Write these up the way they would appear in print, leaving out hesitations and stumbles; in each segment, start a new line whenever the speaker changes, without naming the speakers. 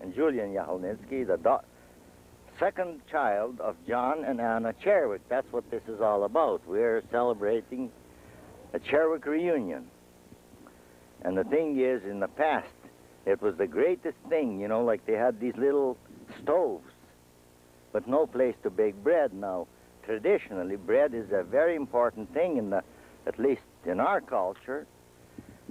And Julian Yahulnitzky, the second child of John and Anna Cherwick. That's what this is all about. We're celebrating a Cherwick reunion. And the thing is, in the past, it was the greatest thing, you know, like they had these little stoves, but no place to bake bread. Now, traditionally, bread is a very important thing in the, at least in our culture.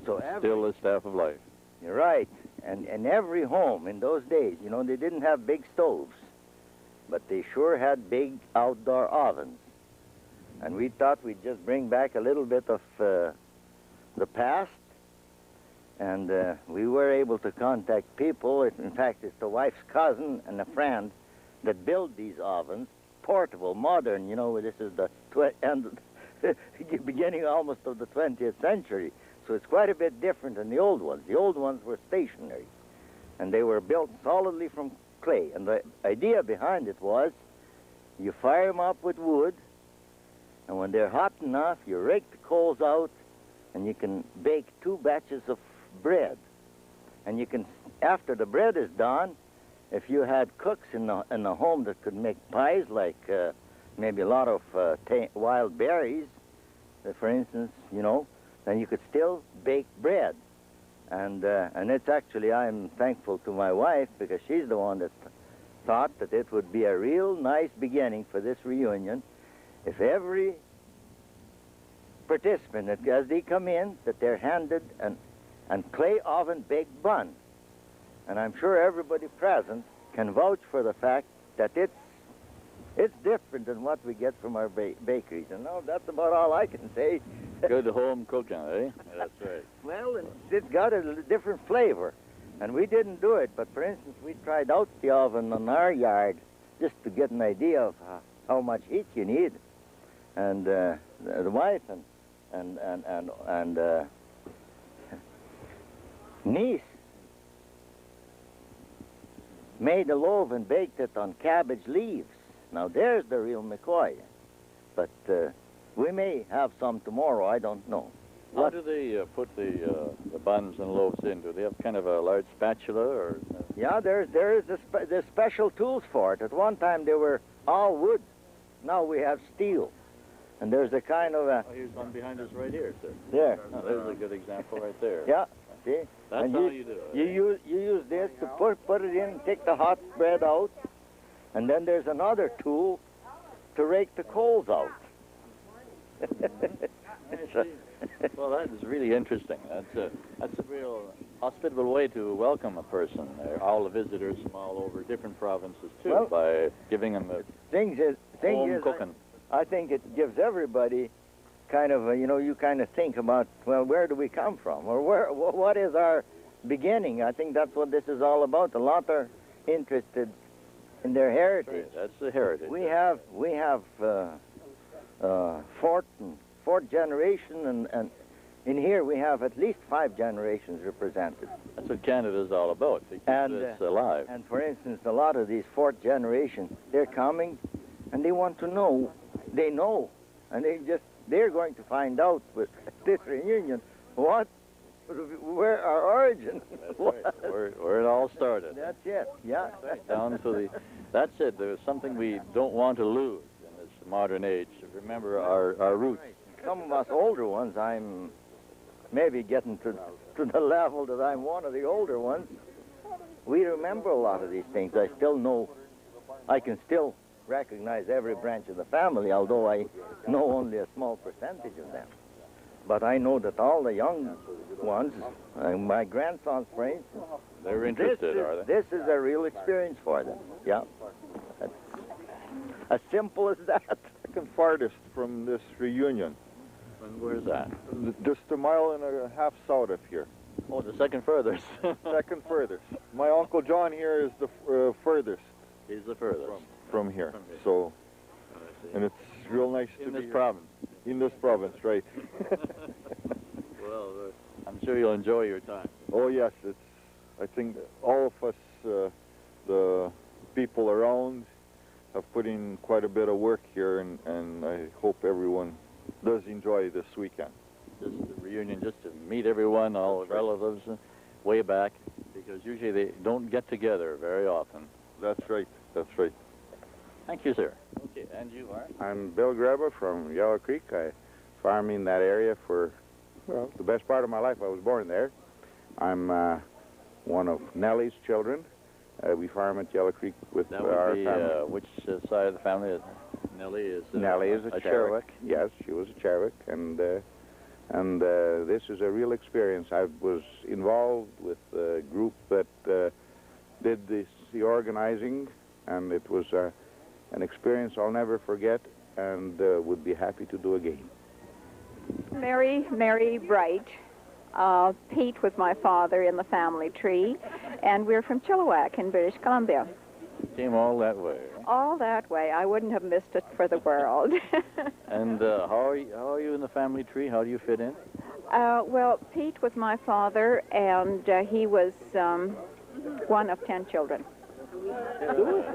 So
Still the staff of life.
you're right. And every home in those days, you know, they didn't have big stoves, but they sure had big outdoor ovens. And we thought we'd just bring back a little bit of the past. And we were able to contact people. In fact, it's the wife's cousin and a friend that built these ovens, portable, modern. You know, this is the beginning almost of the 20th century. So it's quite a bit different than the old ones. The old ones were stationary, and they were built solidly from clay. And the idea behind it was you fire them up with wood, and when they're hot enough, you rake the coals out, and you can bake 2 batches of bread. And you can, after the bread is done, if you had cooks in the home that could make pies, like maybe a lot of wild berries, for instance, you know, then you could still bake bread. And it's actually, I'm thankful to my wife, because she's the one that thought that it would be a real nice beginning for this reunion if every participant, that as they come in, that they're handed an clay oven baked bun. And I'm sure everybody present can vouch for the fact that it's different than what we get from our bakeries. And now that's about all I can say.
Good home cooking, eh? That's right.
Well, it's got a different flavor. And we didn't do it, but for instance, we tried out the oven on our yard just to get an idea of how much heat you need. And the wife and niece made a loaf and baked it on cabbage leaves. Now there's the real McCoy. But we may have some tomorrow, I don't know.
How do they put the buns and loaves in? Do they have kind of a large spatula, or?
Yeah, there's special tools for it. At one time they were all wood. Now we have steel. And there's a kind of a...
Oh, here's one behind us right here, sir.
There.
Oh, there's a good example right there.
Yeah, see?
That's
and
how you do it.
You use this to put it in, take the hot bread out, and then there's another tool to rake the coals out.
Well, that is really interesting. That's a real hospitable way to welcome a person. All the visitors from all over different provinces too, well, by giving them a home cooking.
I think it gives everybody kind of a, you know, you kind of think about, well, where do we come from, or what is our beginning? I think that's what this is all about. A lot are interested in their heritage.
That's the heritage.
We have fourth generation, and in here we have at least 5 generations represented.
That's what Canada's all about, to keep this alive.
And for instance, a lot of these 4th generation, they're coming and they want to know, they know, and they're going to find out with this reunion where our origin.
That's right. Where it all started.
That's it. Yeah.
Right down to the. That's it. There's something we don't want to lose in this modern age. To remember our roots.
Some of us older ones, I'm maybe getting to the level that I'm one of the older ones. We remember a lot of these things. I still know. I can still recognize every branch of the family, although I know only a small percentage of them. But I know that all the young ones, my grandsons, for instance,
they're interested, are they?
This is a real experience for them. Yeah. That's as simple as that.
Second farthest from this reunion.
And where's that?
Just a mile and a half south of here.
Oh, the second furthest.
Second furthest. My Uncle John here is the furthest.
He's the furthest.
From here. So, and it's real nice to be
in this
here.
province.
In this province, right.
Well, I'm sure you'll enjoy your time.
Oh yes, I think all of us, the people around, have put in quite a bit of work here, and I hope everyone does enjoy this weekend.
Just a reunion, just to meet everyone, all the relatives, way back, because usually they don't get together very often.
That's right. That's right.
Thank you, sir. Okay, and you are?
I'm Bill Greba from Yellow Creek. I farmed in that area for, well, the best part of my life. I was born there. I'm one of Nellie's children. We farm at Yellow Creek with
That
our
would be
family.
which side of the family is Nellie is?
Nellie is a Cherwick.
Cherwick.
Yes, she was a Cherwick, and this is a real experience. I was involved with a group that did the organizing, and it was an experience I'll never forget, and would be happy to do again.
Mary Bright. Pete was my father in the family tree, and we're from Chilliwack in British Columbia.
Came all that way.
All that way. I wouldn't have missed it for the world.
And how are you in the family tree? How do you fit in?
Well, Pete was my father, and he was one of 10 children.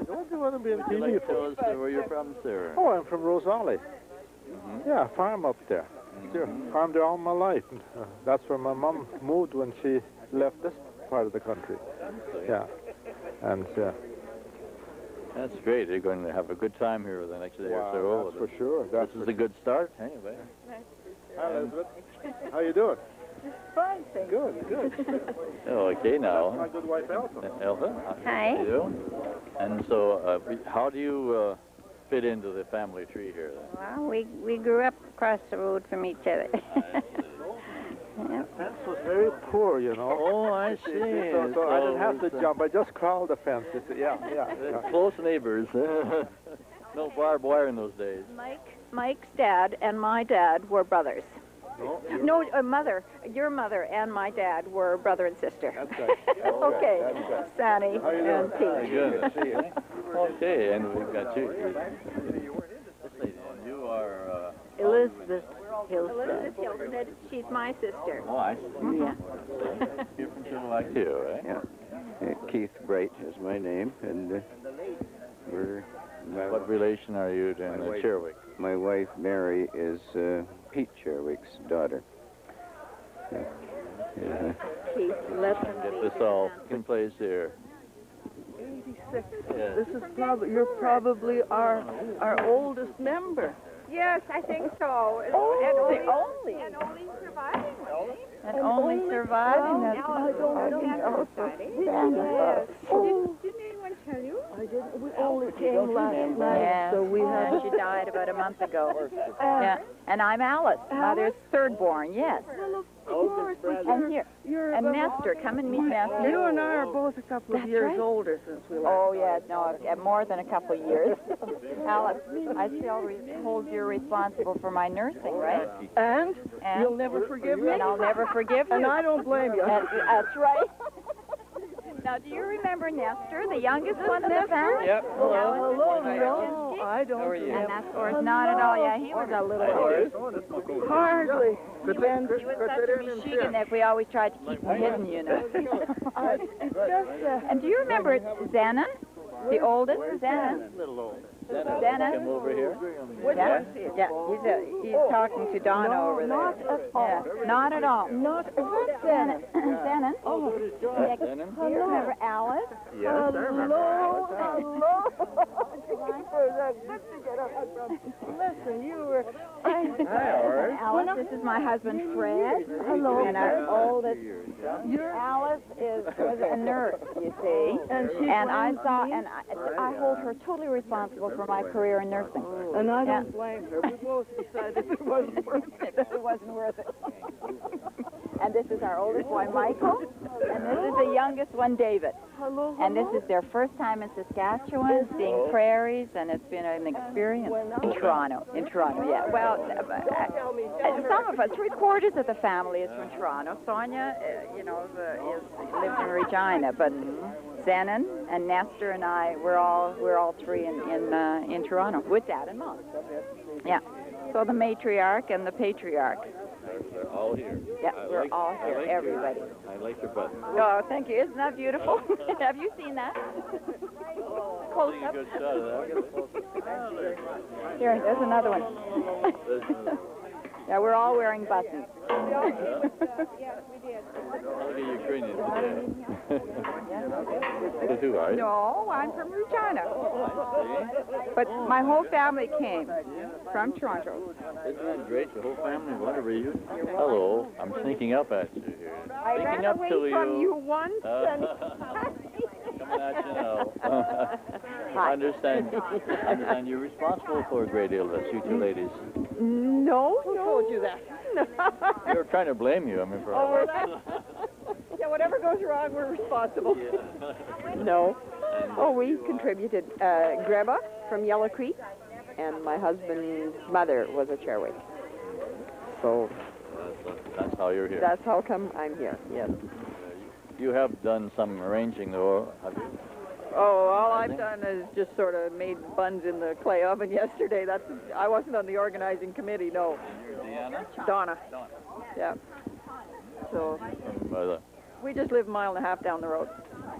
Don't you want to be in
Would you like
TV
to tell us where you're from, sir?
Oh, I'm from Rose Valley. Yeah, farm up there. Sure. Farmed there all my life. That's where my mom moved when she left this part of the country. Yeah. And
That's great. You're going to have a good time here the next day or so.
that's for sure.
This is a good start, anyway.
Hi, Elizabeth. How you doing?
Fine, thank you.
Good.
Okay, now.
My good wife, Elsa.
Elsa?
Hi.
How you doing? And so, how do you fit into the family tree here, then?
Well, we grew up across the road from each other.
The fence was very poor, you know.
Oh, I see.
So I didn't have to jump. I just crawled the fence. Yeah.
Close neighbors. No barbed wire in those days.
Mike's dad and my dad were brothers. No, mother. Your mother and my dad were brother and sister.
That's right.
Okay,
That's right.
Sandy
How you
and
doing?
Pete.
Good. Okay, and we've got you. This lady, and you are...
Elizabeth Hilstead.
Elizabeth Hilstead, she's my sister.
Oh, I see.
Yeah.
You're from Chilliwack too, right?
Yeah. Keith Bright is my name, and we're...
What relation are you to
My wife.
Cherwick?
My wife, Mary, is Pete Cherwick's daughter.
Keith, let them
Get
be.
this all in place here.
86.
Yeah.
This is you're probably our oldest member.
Yes, I think so.
only.
And only surviving one.
And only surviving that.
I don't know.
Didn't anyone tell you?
I didn't. We only came last night,
Yeah.
so we
Yeah,
have.
she died about a month ago. Yeah. And I'm Alice, mother's third born, yes.
Well, of course, but
And here,
you're
and Nestor, come and meet Nestor.
You and I are both a couple of
That's
years
right.
older since we left.
Oh, yeah, no, more than a couple of years. Alice, I still hold you responsible for my nursing, right?
And
And,
you'll never forgive me.
and I'll never forgive you.
And I don't blame you.
That's right. Now, do you remember Nestor, the youngest one of the family?
Yep.
Hello. No, I don't.
And that's, of course, not at all. Yeah, he was a little older.
Hardly.
He was such a Michigan that we always tried to keep him hidden, you know.
It's just.
And do you remember Zenon, the oldest? Zenon.
Little old.
Zenon.
Come over here.
Yeah, he's talking to Donna over there.
Not at all.
Yeah, not at all.
Not at
Zenon. Zenon.
Oh,
Yeah, do you remember Alice?
hello, hello. Good to get up from. Listen, you were.
Alice, this is my husband Fred.
Hello.
And our oldest. Alice was a nurse, you see. And I hold her totally responsible for my career in nursing.
And I
Yeah.
don't blame her. We both decided it wasn't worth it.
It wasn't worth it. And this is our oldest boy, Michael. And this is the youngest one, David.
Hello,
And this is their first time in Saskatchewan, seeing prairies, and it's been an experience in Toronto. In Toronto, yeah. Well, some of us, 3/4 of the family is from Toronto. Sonia, lives in Regina, but Zenon and Nestor and I, we're all three in Toronto with Dad and Mom. Yeah. So the matriarch and the patriarch.
They're all here.
Yeah, we're all here, everybody.
I like your button.
Oh, thank you. Isn't that beautiful? Have you seen that? Close
Taking a
up.
good shot of that.
Here, there's another one.
There's another.
Yeah, we're all wearing buttons.
Look at Ukrainians today. Who are you?
No, I'm from Regina. But my whole family came from Toronto.
Isn't that great? The whole family, whatever you. Hello. I'm sneaking up at you here.
I ran away from you once. And
coming at you now. I understand you're responsible for a great deal of this, you two ladies.
No, who told you that?
They were trying to blame you, I mean, for
Oh, yeah, whatever goes wrong, we're responsible. No. Oh, we contributed. Greba from Yellow Creek, and my husband's mother was a Cherwick. So
that's how you're here.
that's how come I'm here, yes.
You have done some arranging, though, have you?
Oh, all I've done is just sort of made buns in the clay oven yesterday. I wasn't on the organizing committee, no.
Deanna?
Donna. Yeah. So we just live a mile and a half down the road.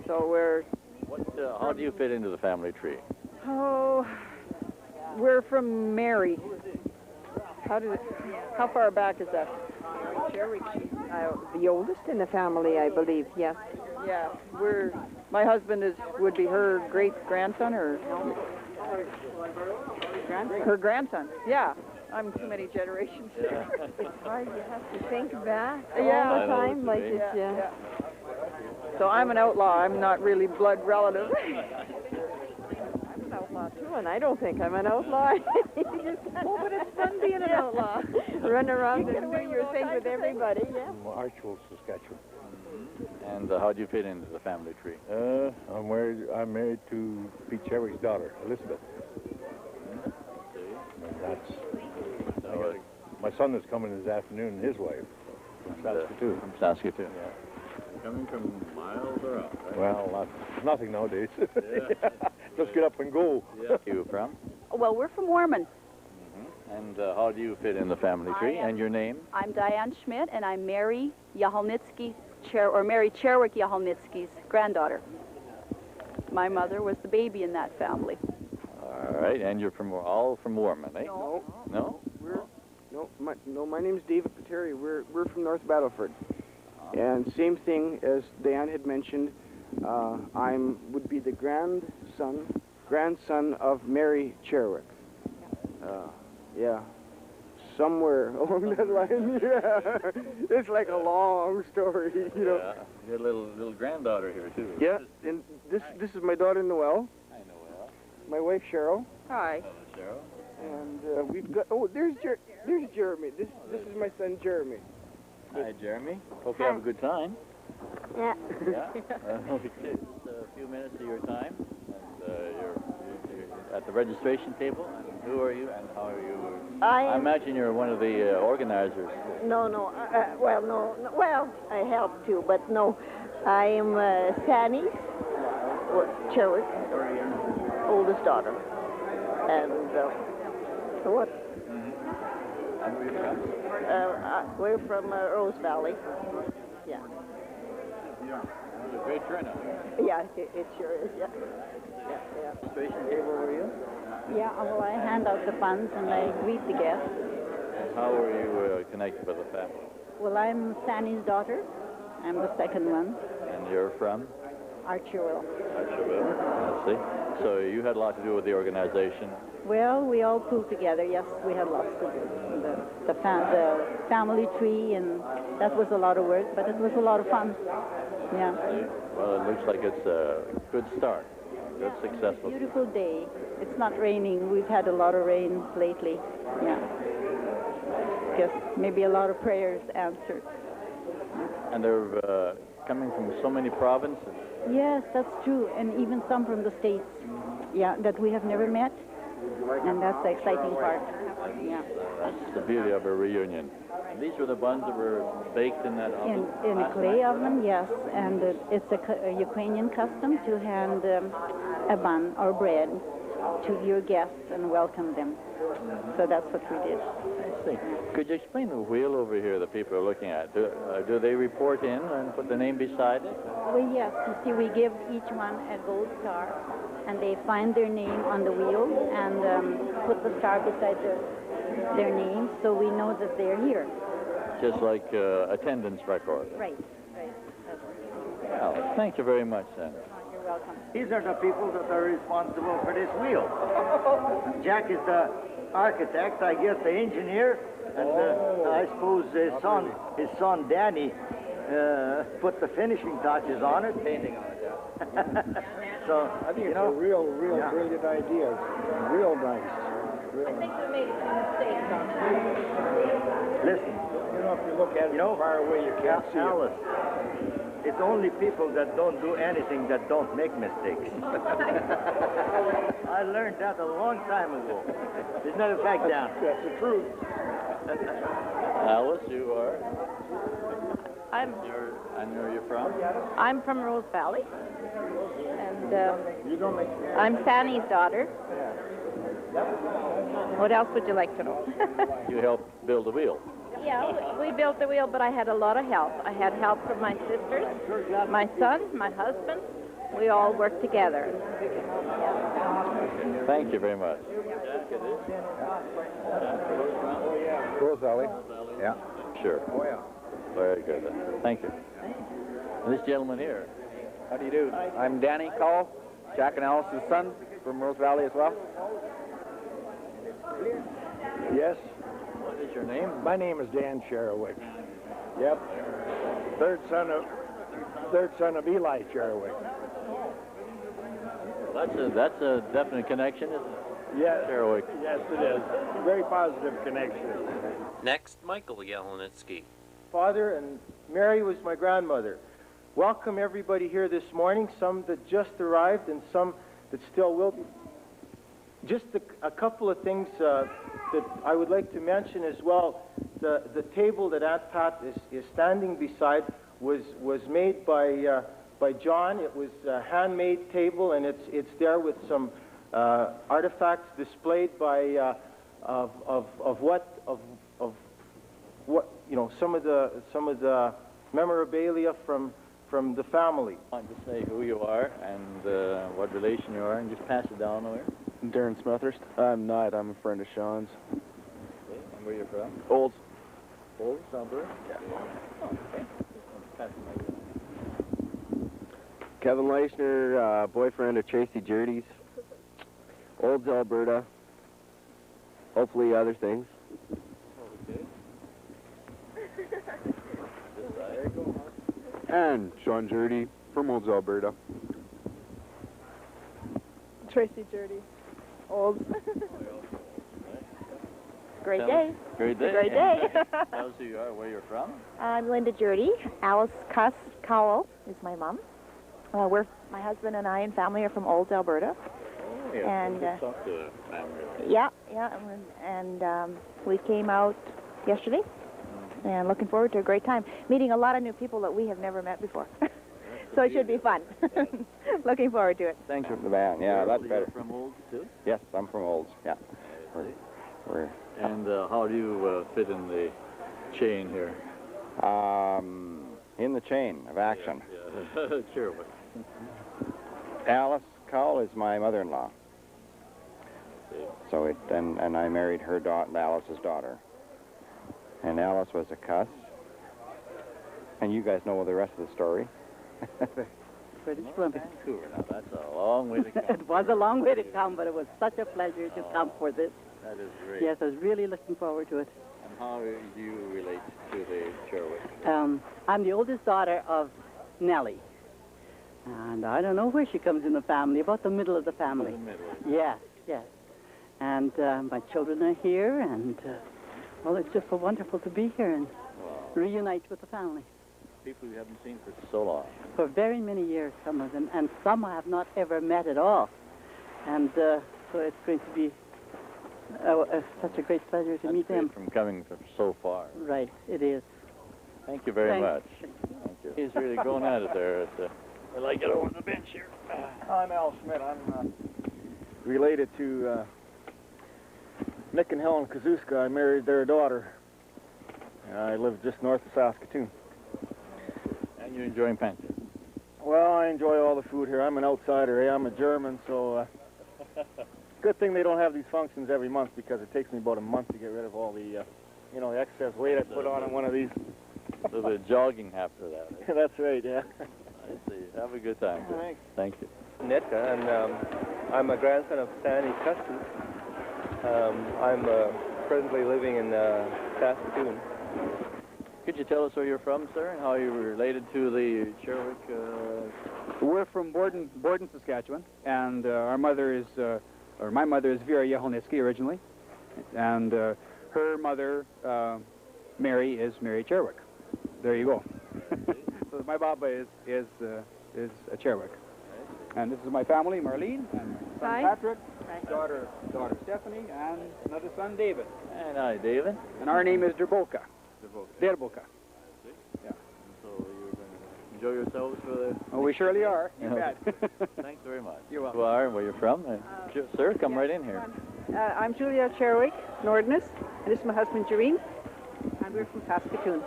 So
how do you fit into the family tree?
Oh, we're from Mary. How far back is that?
The oldest in the family, I believe, yes.
Yeah, my husband would be her great-grandson or her grandson. Yeah, I'm too many generations.
It's hard, you have to think back
Yeah.
all the time, like it's,
Yeah. So I'm an outlaw. I'm not really blood relative.
I'm an outlaw too, and I don't think I'm an outlaw.
Oh, but it's fun being an outlaw.
Run around and do your thing with everybody, yeah.
Archwell, Saskatchewan.
And how do you fit into the family tree?
I'm married to Pete Cherry's daughter, Elizabeth. And my son is coming this afternoon, and his wife, from Saskatoon.
From Saskatoon. Yeah. Coming from miles around, right?
Well, nothing nowadays. Just get up and go.
Yeah. You from?
Well, we're from Warman.
And how do you fit in the family tree? And your name?
I'm Diane Schmidt, and I'm Mary Yaholnitsky, Mary Cherwick Yaholnitsky's granddaughter. My mother was the baby in that family.
All right, and you're all from Warman, eh?
No.
No?
My name's David Pateri. We're from North Battleford. And same thing as Diane had mentioned, would be the grandson of Mary Cherwick. Yeah. Somewhere along that line, yeah. It's like a long story, you know.
Yeah. Your little granddaughter here, too.
Yeah, and this is my daughter Noelle.
Hi, Noelle.
My wife Cheryl.
Hi.
Hello, Cheryl.
And we've got, there's Jeremy. This is my son Jeremy.
Hi, Jeremy. Hope you have a good time.
Yeah.
Yeah? Just a few minutes of your time. And you're at the registration table. And who are you and how are you? I imagine you're one of the organizers.
No. Well, I help too, but no. I am Sanny's Cherwick, oldest daughter. And what?
And where are you from?
We're from Rose Valley. Yeah.
It's a great turnout.
Yeah, it sure is, yeah.
Registration table, were you?
Yeah, well, I hand out the funds and I greet the guests.
And how were you connected with the family?
Well, I'm Sanny's daughter. I'm the second one.
And you're from?
Archewell.
Archewell. I see. So you had a lot to do with the organization.
Well, we all pulled together. Yes, we had lots to do. The family tree, and that was a lot of work, but it was a lot of fun. Yeah.
Well, it looks like it's a good start. Good, successful.
Beautiful day. It's not raining. We've had a lot of rain lately. Yeah. Guess maybe a lot of prayers answered.
And they're coming from so many provinces.
Yes, that's true, and even some from the States. Yeah, that we have never met, and that's the exciting part. Yeah.
That's the beauty of a reunion. And these were the buns that were baked in that oven?
In a clay oven, yes, and it's a Ukrainian custom to hand a bun or bread to your guests and welcome them. So that's what we did.
I see. Could you explain the wheel over here that people are looking at? Do they report in and put the name beside it?
Well, yes. You see, we give each one a gold star, and they find their name on the wheel and put the star beside their name, so we know that they're here.
Just like attendance record.
Right.
Well, thank you very much, then.
You're welcome.
These are the people that are responsible for this wheel. Jack is the architect, I guess the engineer, and I suppose his son Danny put the finishing touches on it.
Painting on it, yeah.
So,
I think it's a real brilliant idea. Real nice.
I think we made some mistakes on it.
Listen.
You know, if you look at it from far away, you can't see
Alice, it's only people that don't do anything that don't make mistakes. I learned that a long time ago. There's not a fact down.
That's the truth.
Alice, you are?
I'm
And where are you from?
I'm from Rose Valley, and I'm Fanny's daughter. What else would you like to know?
You helped build the wheel.
Yeah, we built the wheel, but I had a lot of help. I had help from my sisters, my son, my husband. We all worked together.
Thank you very much.
Rose Valley.
Yeah. Sure.
Oh, yeah.
Very good. Thank you. And this gentleman here.
How do you do? I'm Danny Call, Jack and Alice's son from Rose Valley as well.
Yes.
What is your name?
My name is Dan Sherwick. Yep. Third son of Eli Sherwick.
That's a definite connection, isn't it?
Yes.
Sherwick.
Yes, it is. Very positive connection.
Next, Michael Yelnitsky.
Father, and Mary was my grandmother. Welcome everybody here this morning, some that just arrived and some that still will be. Just a couple of things that I would like to mention as well. The table that Aunt Pat is standing beside was made by John. It was a handmade table, and it's there with some artifacts displayed by of what you know, some of the memorabilia from the family.
Want to say who you are and what relation you are, and just pass it down over.
Darren Smethurst. I'm not. I'm a friend of Sean's.
Okay. And where you from?
Olds.
Olds, Alberta? Yeah. Oh, okay. Pass it down.
Kevin Leishner, boyfriend of Tracy Jerdy's. Olds, Alberta. Hopefully other things.
Okay.
And Sean Jerdy from Olds, Alberta.
Tracy Jerdy. Old.
Great day.
Great day.
Great day.
Tell us who you are, where you're from.
I'm Linda Jerdy. Alice Cuss Cowell is my mom. My husband and I and family are from Olds, Alberta.
Oh, yeah.
And
talk to family.
yeah, and we came out yesterday, and looking forward to a great time. Meeting a lot of new people that we have never met before. So it should be fun. Looking forward to it.
Thanks for the band. Yeah, that's better.
You're from Olds, too?
Yes, I'm from Olds. Yeah.
And how do you fit in the chain here?
In the chain of action.
Yeah. Sure.
Alice Cowell is my mother-in-law. So and I married her daughter, Alice's daughter. And Alice was a cuss. And you guys know the rest of the story.
British Columbia.
Vancouver. Now, that's a long way to come.
It was a long way to come, but it was such a pleasure to come for this.
That is great.
Yes, I was really looking forward to it.
And how do you relate to the Sherwick?
I'm the oldest daughter of Nellie. And I don't know where she comes in the family, about the middle of the family.
In the middle.
Yes, yes. And my children are here, and well, it's just so wonderful to be here and reunite with the family.
People you haven't seen for so long.
For very many years, some of them, and some I have not ever met at all. And so it's going to be such a great pleasure to meet them.
From coming from so far.
Right, it is.
Thank you very much.
Thank
you. He's really going at it there. I'd like to get over the bench here.
I'm Al Schmidt. I'm related to Nick and Helen Kazuska. I married their daughter. I live just north of Saskatoon.
And you enjoying Pension?
Well, I enjoy all the food here. I'm an outsider. I'm a German, so good thing they don't have these functions every month, because it takes me about a month to get rid of all the, the excess weight I put on one of these.
A little bit of jogging after that.
That's right, yeah.
I see. Have a good time.
Thanks.
Thank you.
Nick, and I'm a grandson of Stanley Custis. I'm presently living in Saskatoon.
Could you tell us where you're from, sir, and how you're related to the Cherwick?
We're from Borden, Saskatchewan, and our mother is, or my mother is Vera Yelnitsky originally, and her mother, Mary, is Mary Cherwick. There you go. So my baba is a Cherwick. And this is my family, Marlene, and son
Hi.
Patrick, daughter Stephanie, and another son, David.
And hi, David.
And our name is Derboka. Derboka.
Yeah. So you're going to enjoy yourselves for the...
Oh, we surely are. You bet.
Thanks very much.
You're welcome.
Who are and where you're from? Sir, come right in here.
I'm Julia Cherwick, Nordness, and this is my husband, Jereen, and we're from Saskatoon.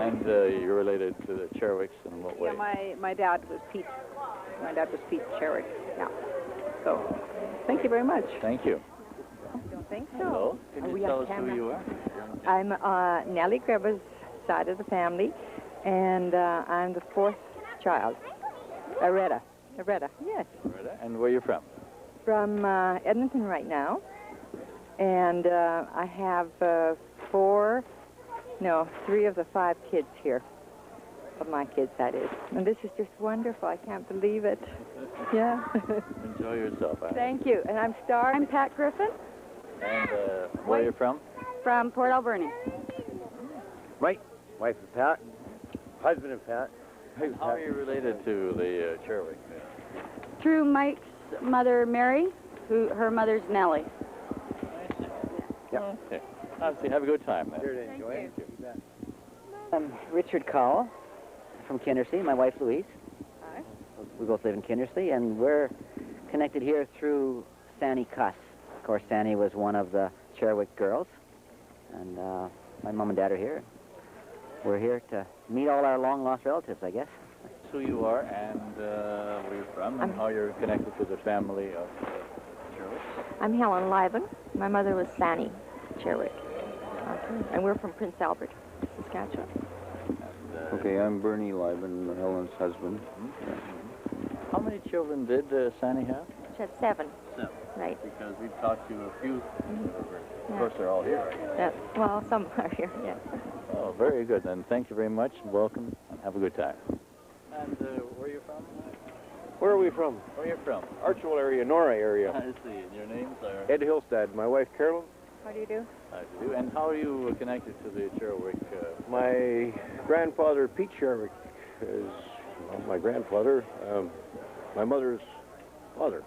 And you're related to the Cherwicks in what way?
Yeah, my dad was Pete. My dad was Pete Cherwick. Yeah. So, thank you very much.
Thank you.
I don't think so.
Hello. Can
Are
you
we
tell
on
us
camera?
who you are?
I'm Nellie Greba's side of the family, and I'm the fourth child. Aretta, yes.
And where are you from?
From Edmonton right now, and I have three of the 5 kids here. Of my kids, that is. And this is just wonderful. I can't believe it. Yeah.
Enjoy yourself.
Thank you. And I'm Star.
I'm Pat Griffin.
And where are you from?
From Port Alberni.
Right. Wife of Pat. Husband of Pat.
How are you related to the Cherwick?
Through Mike's mother, Mary, her mother's Nellie.
Yeah. Okay. Obviously, have a good time then.
Here to enjoy.
Thank you.
I'm Richard Cowell from Kindersley, my wife Louise.
Hi.
We both live in Kindersley, and we're connected here through Sanny Cuss. Of course, Sanny was one of the Cherwick girls, and my mom and dad are here. We're here to meet all our long-lost relatives, I guess.
Who you are and where you're from and how you're connected to the family of Cherwick.
I'm Helen Liven. My mother was Fanny Cherwick. And we're from Prince Albert, Saskatchewan.
Okay, I'm Bernie Liven, Helen's husband. Yeah.
How many children did Sanny have?
She had 7.
7.
Right.
Because we've talked to a few. Of course, they're all here.
Well, some are here, yes.
Oh, very good. And thank you very much. Welcome and have a good time. And where are you from?
Where are we from?
Where are you from?
Archwell area, Nora area.
I see. And your names are?
Ed Hillstad. My wife, Carolyn.
How do you do?
How do you do? And how are you connected to the Cherwick?
My grandfather, Pete Cherwick, is my grandfather, my mother's father,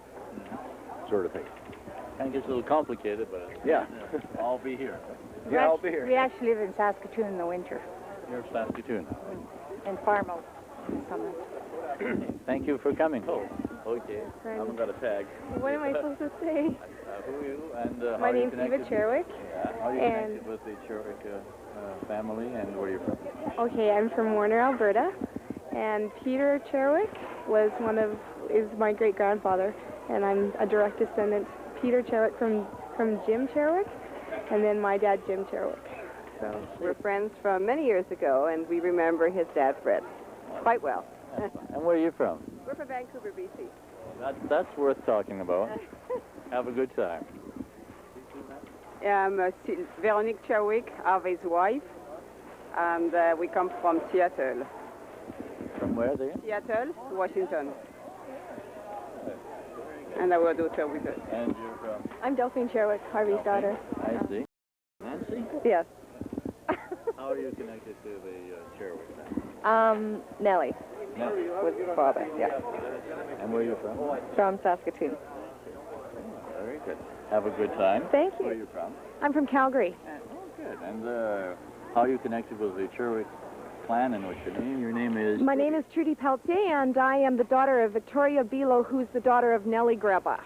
sort of thing.
Kind of gets a little complicated, but
yeah.
I'll be here.
Yeah, I'll be here.
We actually live in Saskatoon in the winter,
You're Saskatoon.
and farm out in summer.
Thank you for coming. Oh, okay. I
Right.
haven't got a tag.
What am I supposed to say?
Who are you and how
My
are you
name's Eva
connected?
Cherwick.
Yeah. How are you
and
connected with the Cherwick family and where are you from?
Okay, I'm from Warner, Alberta, and Peter Cherwick is my great grandfather, and I'm a direct descendant. Peter Cherwick from Jim Cherwick, and then my dad Jim Cherwick.
So we're friends from many years ago, and we remember his dad, Fred, quite well.
And where are you from?
We're from Vancouver, BC.
That's worth talking about. Have a good time.
Veronique Cherwick, Harvey's wife, and we come from Seattle.
From where there?
Seattle, Washington. And our daughter with us.
And you're from?
I'm Delphine Cherwick, Harvey's daughter.
I see. Nancy?
Yes.
How are you connected to the Cherwick?
Nellie.
Nellie.
With father, yeah.
And where are you from?
From Saskatoon.
Very good. Have a good time.
Thank you.
Where are you from?
I'm from Calgary.
Good. And how are you connected with the Cherwick clan and what's your name? Your name is?
My name is Trudy Peltier, and I am the daughter of Victoria Bilo, who's the daughter of Nellie Greba.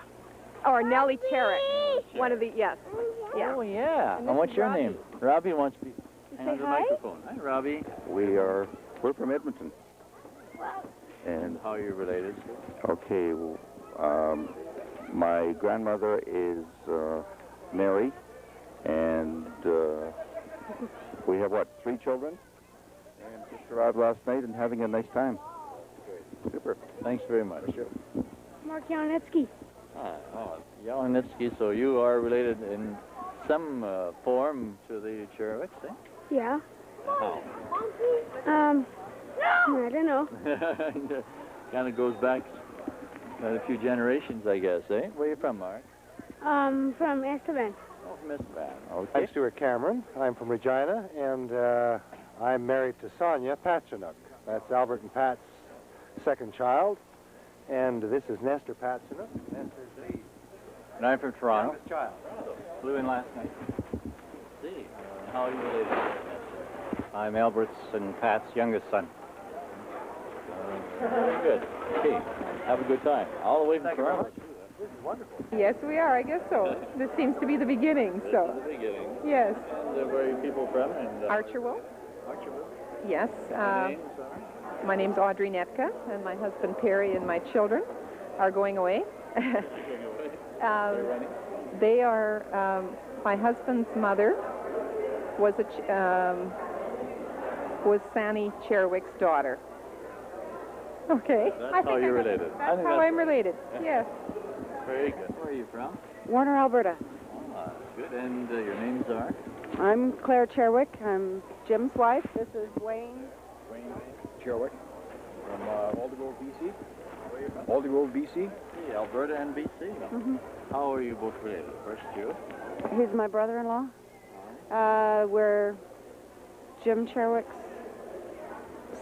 Or Nellie Cherwick. One of the, yes. Yeah.
Oh, yeah. And what's your name? Robbie wants to be... Hang on to the microphone. Hi, Robbie.
We're from Edmonton.
And how are you related?
Okay, my grandmother is Mary, and we have, 3 children? And just arrived last night and having a nice time.
Super. Thanks very much.
Mark Yalnitsky.
Yalnitsky, so you are related in some form to the Cherwicks, eh?
Yeah.
How?
I don't know.
Kind of goes back a few generations, I guess, eh? Where are you from, Mark?
From Esteban.
Oh, from Esteban. Okay.
I'm Stuart Cameron. I'm from Regina, and I'm married to Sonia Patchinook. That's Albert and Pat's second child. And this is Nestor Patchinook. Nestor's the
And I'm from Toronto.
youngest child.
Flew in last night. See. How are you related?
I'm Albert's and Pat's youngest son.
Very good. Okay. Have a good time. All the way from Toronto.
This is wonderful.
Yes, we are. I guess so. This seems to be the beginning. So.
This is the beginning.
Yes.
And where are you people from? And,
Archerville.
Archerville.
Yes. My name's Audrey Netka, and my husband Perry and my children are going away. They are. My husband's mother was was Sandy Cherwick's daughter. Okay.
That's how you're related.
That's how I'm related. Yes.
Very good. Where are you from?
Warner, Alberta.
Oh, good. And your names are?
I'm Claire Cherwick. I'm Jim's wife. This is Wayne.
Wayne Cherwick from Aldergrove, BC. Where are you from? Aldergrove, BC.
Yeah, Alberta and BC.
Mm-hmm.
How are you both related? First you.
He's my brother-in-law. We're Jim Cherwick's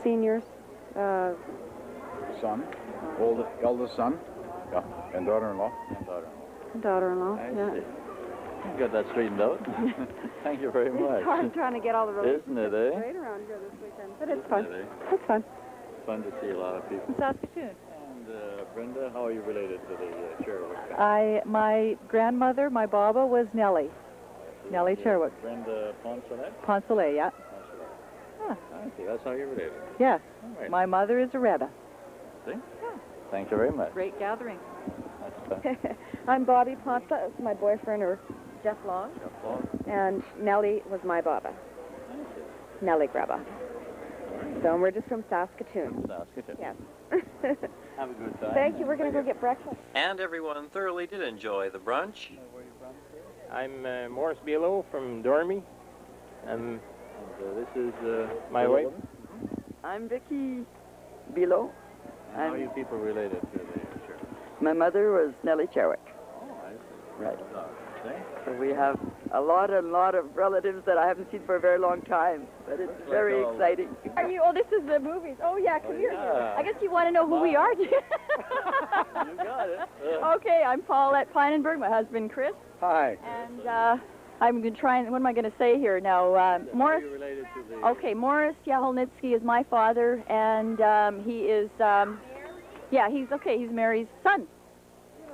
seniors.
Son, eldest son, yeah, and daughter-in-law.
And daughter-in-law.
Daughter-in-law,
I
yeah.
see. You got that straightened out. Thank you very much.
It's hard trying to get all the relationships
Isn't it, eh?
straight around here this weekend, but it's
Isn't
fun.
it, eh?
It's fun.
Fun to see a lot of people.
Saskatoon.
And Brenda, how are you related to the Cherwick?
My grandmother, my baba, was Nellie. Nellie Cherwick.
Brenda Poncelet?
Poncelet, yeah.
I see. That's how you're related.
Yes.
All right.
My mother is Areta.
See? Thank you very much.
Great gathering.
That's fun.
I'm Bobby Ponta, my boyfriend, or Jeff Long.
Jeff Long.
And Nellie was my baba. Nellie Greba. So we're just from Saskatoon.
Saskatoon.
Yes.
Have a good time.
Thank you. We're going to go get breakfast.
And everyone thoroughly did enjoy the brunch.
I'm Morris Bielo from Dormy. And
this is
my wife.
I'm Vicky Bilo.
How are you people related to the church?
My mother was Nellie Cherwick.
Oh, I see.
Right.
See?
So we have a lot of relatives that I haven't seen for a very long time, but it's very exciting.
Are you? Oh, this is the movies. Oh, yeah, come here.
yeah.
I guess you want to know who we are.
You got it.
Okay, I'm Paulette Pleinenberg, my husband Chris.
Hi.
And I'm going to try and, what am I going to say here now? Morris.
Are you related to the...
Okay, Morris Yahelnitsky is my father, and he is, yeah, he's Mary's son.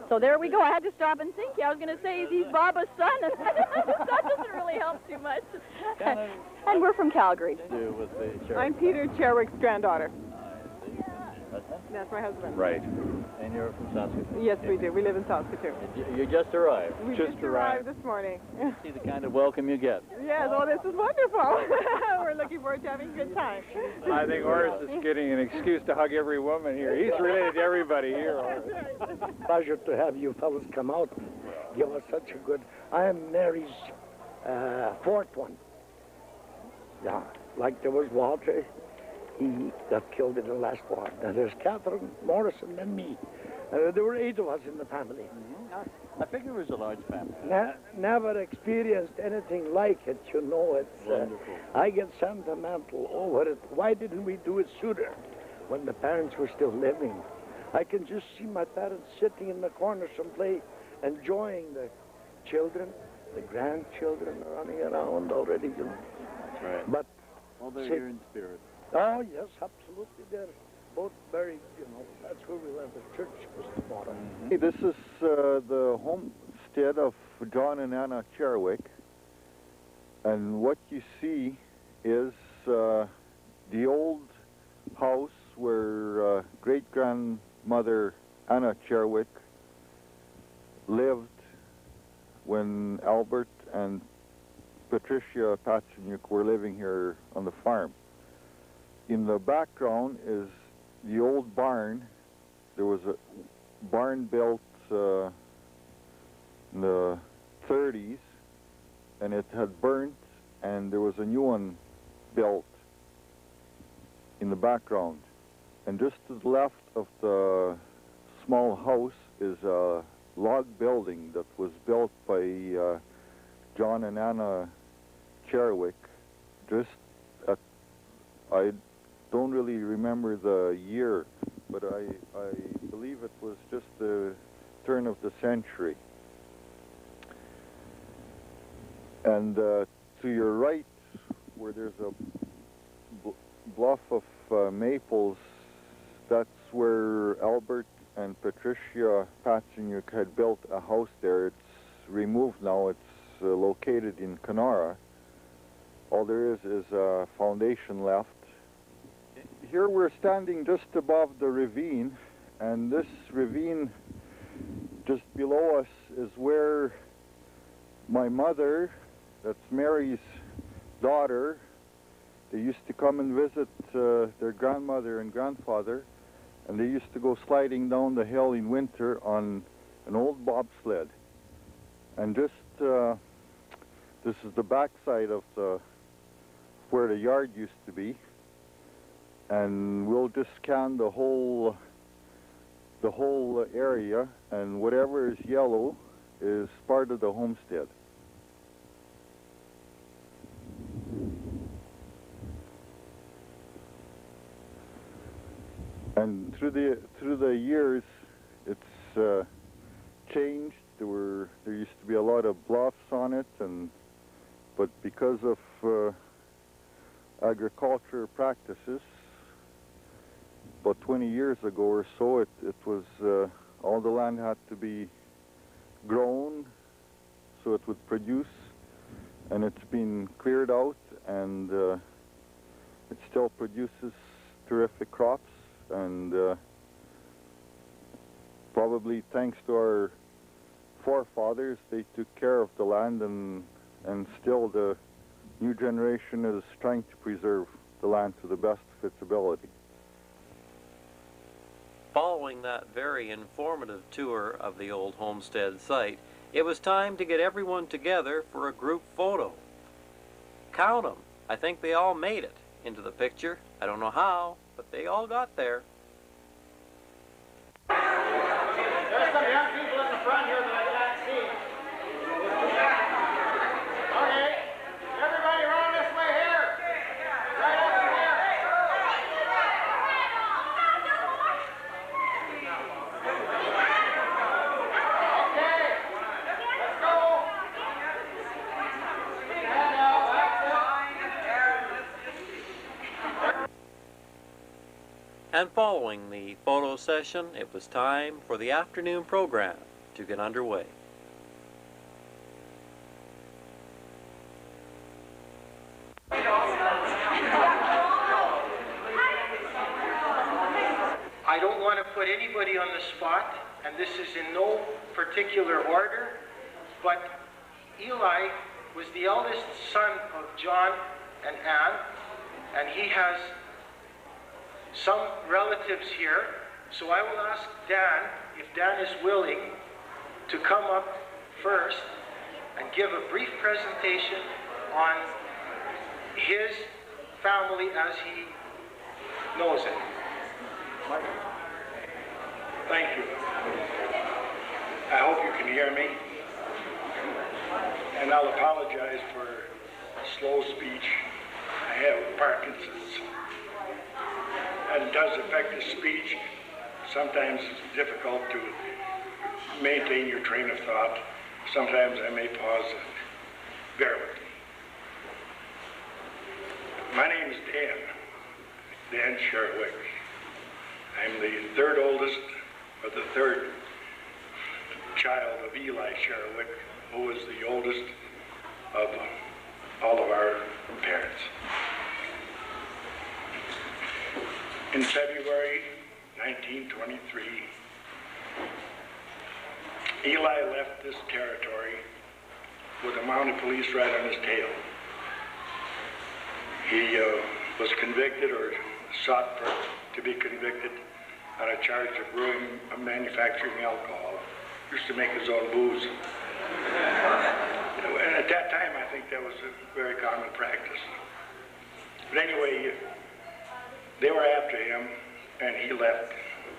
So there we go. I had to stop and think. I was going to say he's Baba's son, and that doesn't really help too much. And we're from Calgary.
I'm Peter Cherwick's granddaughter.
That's it?
That's my husband.
Right. And you're from Saskatoon?
Yes, we do. We live in Saskatoon.
You just arrived?
We just arrived this morning.
See the kind of welcome you get.
Yes, oh, this is wonderful. We're looking forward to having a good time.
I think Horace is getting an excuse to hug every woman here. He's related to everybody here.
Pleasure to have you fellas come out and give us such a good... I am Mary's fourth one. Yeah, like there was Walter. He got killed in the last war. Now there's Catherine, Morrison, and me. There were 8 of us in the family.
I figured it was a large family.
Never experienced anything like it, you know. It's
wonderful.
I get sentimental over it. Why didn't we do it sooner, when the parents were still living? I can just see my parents sitting in the corner someplace, enjoying the children, the grandchildren running around already, you know.
That's right.
But
well, they're here in spirit.
Oh, yes, absolutely. They're both buried, you know. That's where we live. The church was the bottom.
Hey, this is the homestead of John and Anna Cherwick. And what you see is the old house where great-grandmother Anna Cherwick lived when Albert and Patricia Patchinook were living here on the farm. In the background is the old barn. There was a barn built in the 30s, and it had burnt, and there was a new one built in the background. And just to the left of the small house is a log building that was built by John and Anna Cherwick. Just at, I don't really remember the year, but I believe it was just the turn of the century. And to your right, where there's a bluff of maples, that's where Albert and Patricia Patchenyuk had built a house there. It's removed now. It's located in Kenora. All there is a foundation left. Here we're standing just above the ravine, and this ravine just below us is where my mother, that's Mary's daughter, they used to come and visit their grandmother and grandfather, and they used to go sliding down the hill in winter on an old bobsled. And just this is the backside of where the yard used to be, and we'll just scan the whole area, and whatever is yellow is part of the homestead. And through the years, it's changed. There used to be a lot of bluffs on it, but because of agriculture practices, about 20 years ago or so, it was all the land had to be grown so it would produce, and it's been cleared out, and it still produces terrific crops. And probably thanks to our forefathers, they took care of the land, and still the new generation is trying to preserve the land to the best of its ability.
Following that very informative tour of the old homestead site, it was time to get everyone together for a group photo. Count them. I think they all made it into the picture. I don't know how, but they all got there.
There's some young people in the front here that I can't see. Okay, everybody around this way here. Right up in here. Okay, let's go. Hand out, that's it.
And following the photo session, it was time for the afternoon program to get underway.
I don't want to put anybody on the spot, and this is in no particular order, but Eli was the eldest son of John and Ann, and he has some relatives here, so I will ask Dan, if Dan is willing, to come up first and give a brief presentation on his family as he knows it.
Thank you. I hope you can hear me. And I'll apologize for slow speech. I have Parkinson's. And it does affect the speech. Sometimes it's difficult to maintain your train of thought. Sometimes I may pause and bear with me. My name is Dan Cherwick. I'm the third oldest, or the third child of Eli Cherwick, who was the oldest of all of our parents. In February 1923, Eli left this territory with a mounted police right on his tail. He was convicted, or sought to be convicted, on a charge of brewing and manufacturing alcohol. Used to make his own booze. And at that time, I think that was a very common practice. But anyway, they were after him, and he left.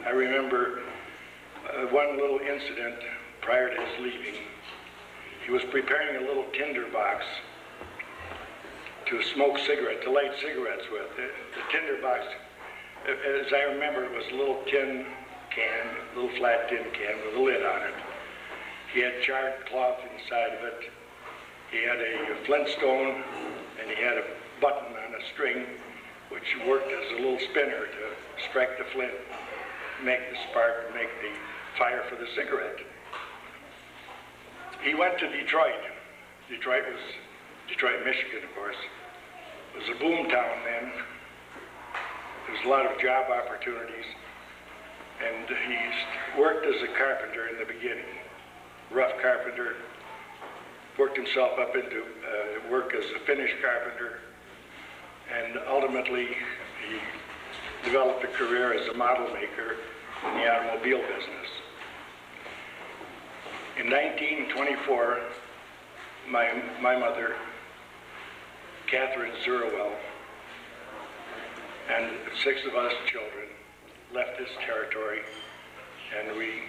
I remember one little incident prior to his leaving. He was preparing a little tinder box to smoke cigarettes, to light cigarettes with. The tinder box, as I remember, it was a little tin can, a little flat tin can with a lid on it. He had charred cloth inside of it. He had a flintstone, and he had a button on a string which worked as a little spinner to strike the flint, make the spark, make the fire for the cigarette. He went to Detroit. Detroit, Michigan, of course. It was a boom town then. There was a lot of job opportunities. And he worked as a carpenter in the beginning. Rough carpenter. Worked himself up into work as a finish carpenter. And ultimately, he developed a career as a model maker in the automobile business. In 1924, my mother, Catherine Zerwell, and 6 of us children left this territory, and we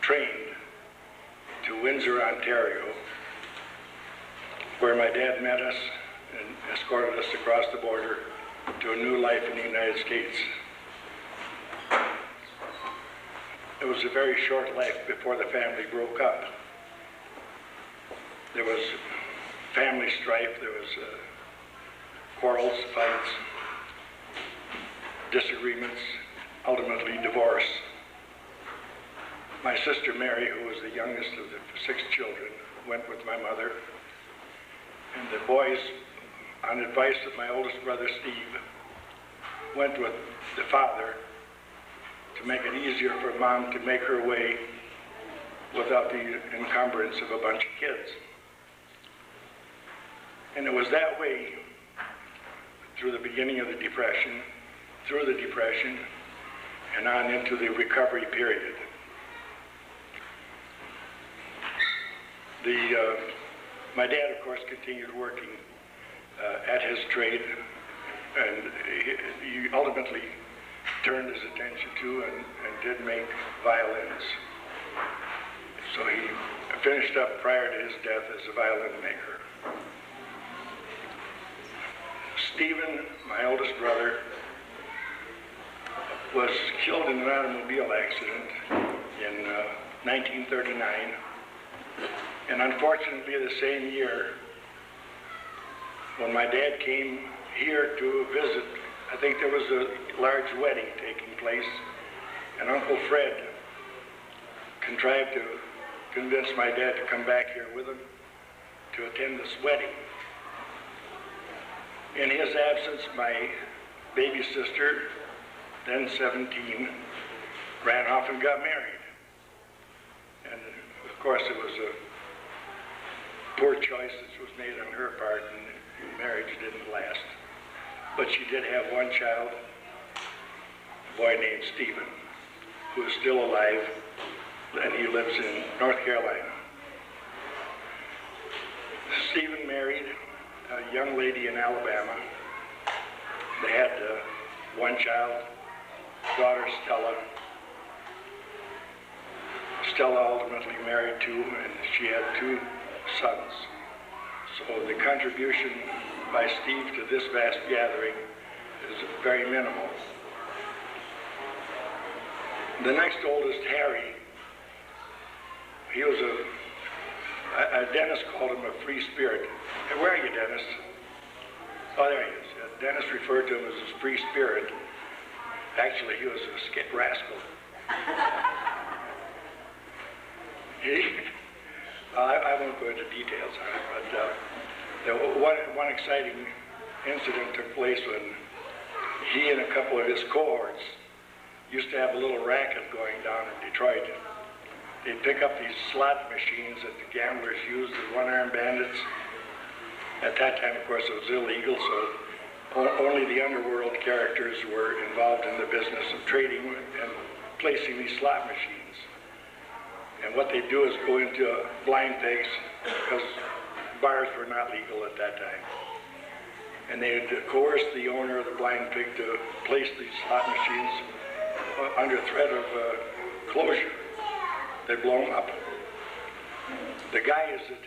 trained to Windsor, Ontario, where my dad met us and escorted us across the border to a new life in the United States. It was a very short life before the family broke up. There was family strife, there was quarrels, fights, disagreements, ultimately divorce. My sister Mary, who was the youngest of the 6 children, went with my mother, and the boys, on advice of my oldest brother Steve, went with the father to make it easier for Mom to make her way without the encumbrance of a bunch of kids. And it was that way through the beginning of the Depression, through the Depression, and on into the recovery period. My dad, of course, continued working at his trade, and he ultimately turned his attention to and did make violins. So he finished up prior to his death as a violin maker. Stephen, my oldest brother, was killed in an automobile accident in 1939. And unfortunately, the same year, when my dad came here to visit, I think there was a large wedding taking place, and Uncle Fred contrived to convince my dad to come back here with him to attend this wedding. In his absence, my baby sister, then 17, ran off and got married. And of course, it was a poor choice that was made on her part, and marriage didn't last. But she did have one child, a boy named Stephen, who is still alive, and he lives in North Carolina. Stephen married a young lady in Alabama. They had one child, daughter Stella. Stella ultimately married 2, and she had 2 sons. So the contribution by Steve to this vast gathering is very minimal. The next oldest, Harry, he was Dennis called him a free spirit. Hey, where are you, Dennis? Oh, there he is. Dennis referred to him as a free spirit. Actually, he was a skit rascal. I won't go into details on it, but one exciting incident took place when he and a couple of his cohorts used to have a little racket going down in Detroit. They'd pick up these slot machines that the gamblers used, the one-armed bandits. At that time, of course, it was illegal, so only the underworld characters were involved in the business of trading and placing these slot machines. And what they do is go into blind pegs, because bars were not legal at that time. and they had coerced the owner of the Blind Pig to place these slot machines under threat of closure. They'd blow them up. The guys that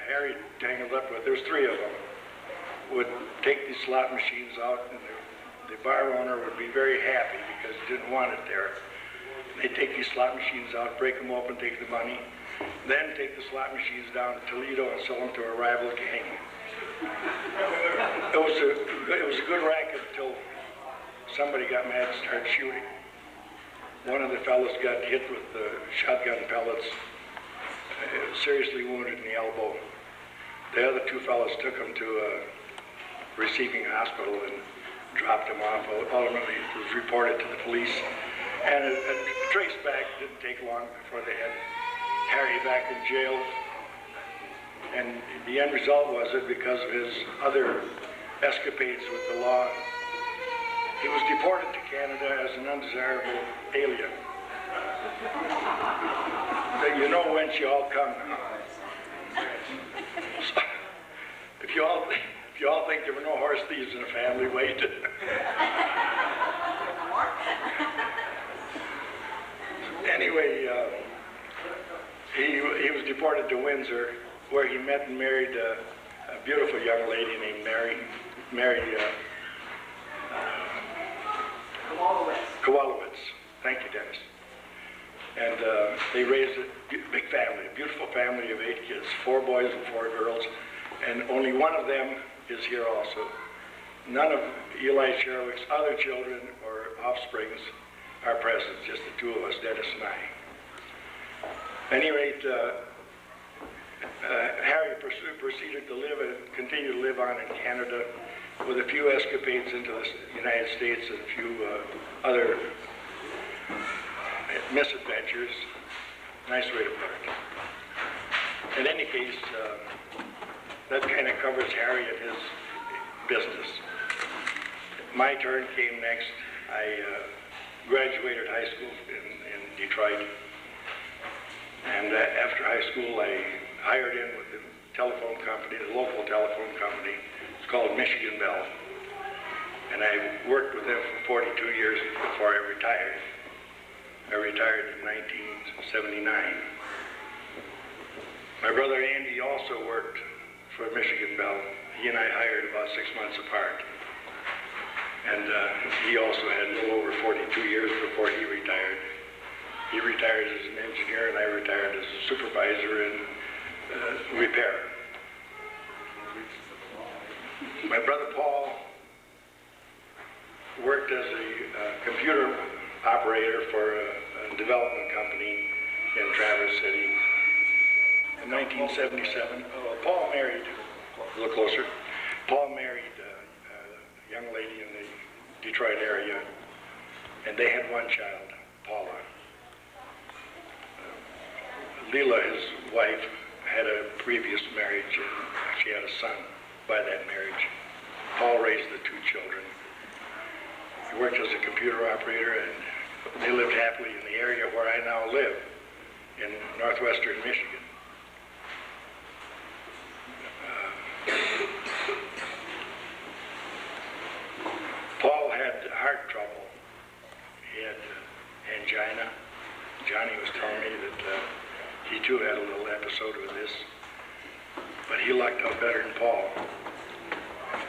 Harry tangled up with, there's 3 of them, would take these slot machines out, and the bar owner would be very happy because he didn't want it there. They'd take these slot machines out, break them open, take the money, then take the slot machines down to Toledo and sell them to a rival gang. It was a good racket until somebody got mad and started shooting. One of the fellas got hit with shotgun pellets, seriously wounded in the elbow. The other 2 fellas took him to a receiving hospital and dropped him off. Ultimately, it was reported to the police, and a trace back didn't take long before they had Harry back in jail. And the end result was that because of his other escapades with the law, he was deported to Canada as an undesirable alien. But you know whence you all come now. So, if you all think there were no horse thieves in the family, wait. Anyway, he was deported to Windsor, where he met and married a beautiful young lady named Mary Kowalowitz. Thank you, Dennis. And they raised a big family, a beautiful family of 8 kids, 4 boys and 4 girls, and only one of them is here also. None of Eli Sherwick's other children or offsprings are present, just the 2 of us, Dennis and I. At any rate, Harry proceeded to live and continue to live on in Canada with a few escapades into the United States and a few other misadventures. Nice way to put it. In any case, that kind of covers Harry and his business. My turn came next. I graduated high school in Detroit. And after high school, I hired in with the telephone company, the local telephone company. It's called Michigan Bell. And I worked with them for 42 years before I retired. I retired in 1979. My brother Andy also worked for Michigan Bell. He and I hired about 6 months apart. And he also had a little over 42 years before he retired. He retired as an engineer, and I retired as a supervisor in repair. My brother Paul worked as a computer operator for a development company in Traverse City. In 1977, Paul married, a little closer, Paul married a young lady in the Detroit area, and they had 1 child, Paula. Leela, his wife, had a previous marriage, and she had a son by that marriage. Paul raised the 2 children. He worked as a computer operator, and they lived happily in the area where I now live, in northwestern Michigan. Paul had heart trouble. He had angina. Johnny was telling me that he too had a little episode with this, but he lucked out better than Paul.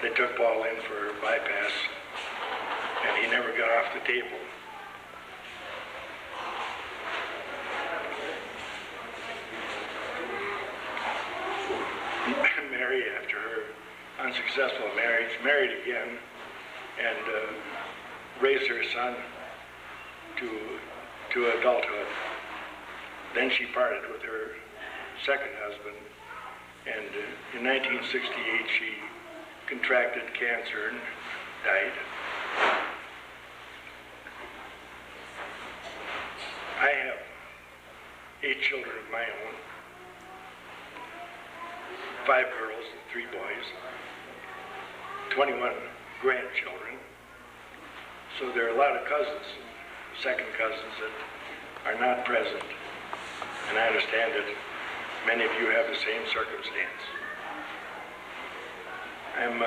They took Paul in for a bypass, and he never got off the table. Mary, after her unsuccessful marriage, married again and raised her son to adulthood. Then she parted with her second husband, and in 1968 she contracted cancer and died. I have 8 children of my own, 5 girls and 3 boys, 21 grandchildren. So there are a lot of cousins, second cousins, that are not present. And I understand that many of you have the same circumstance. I'm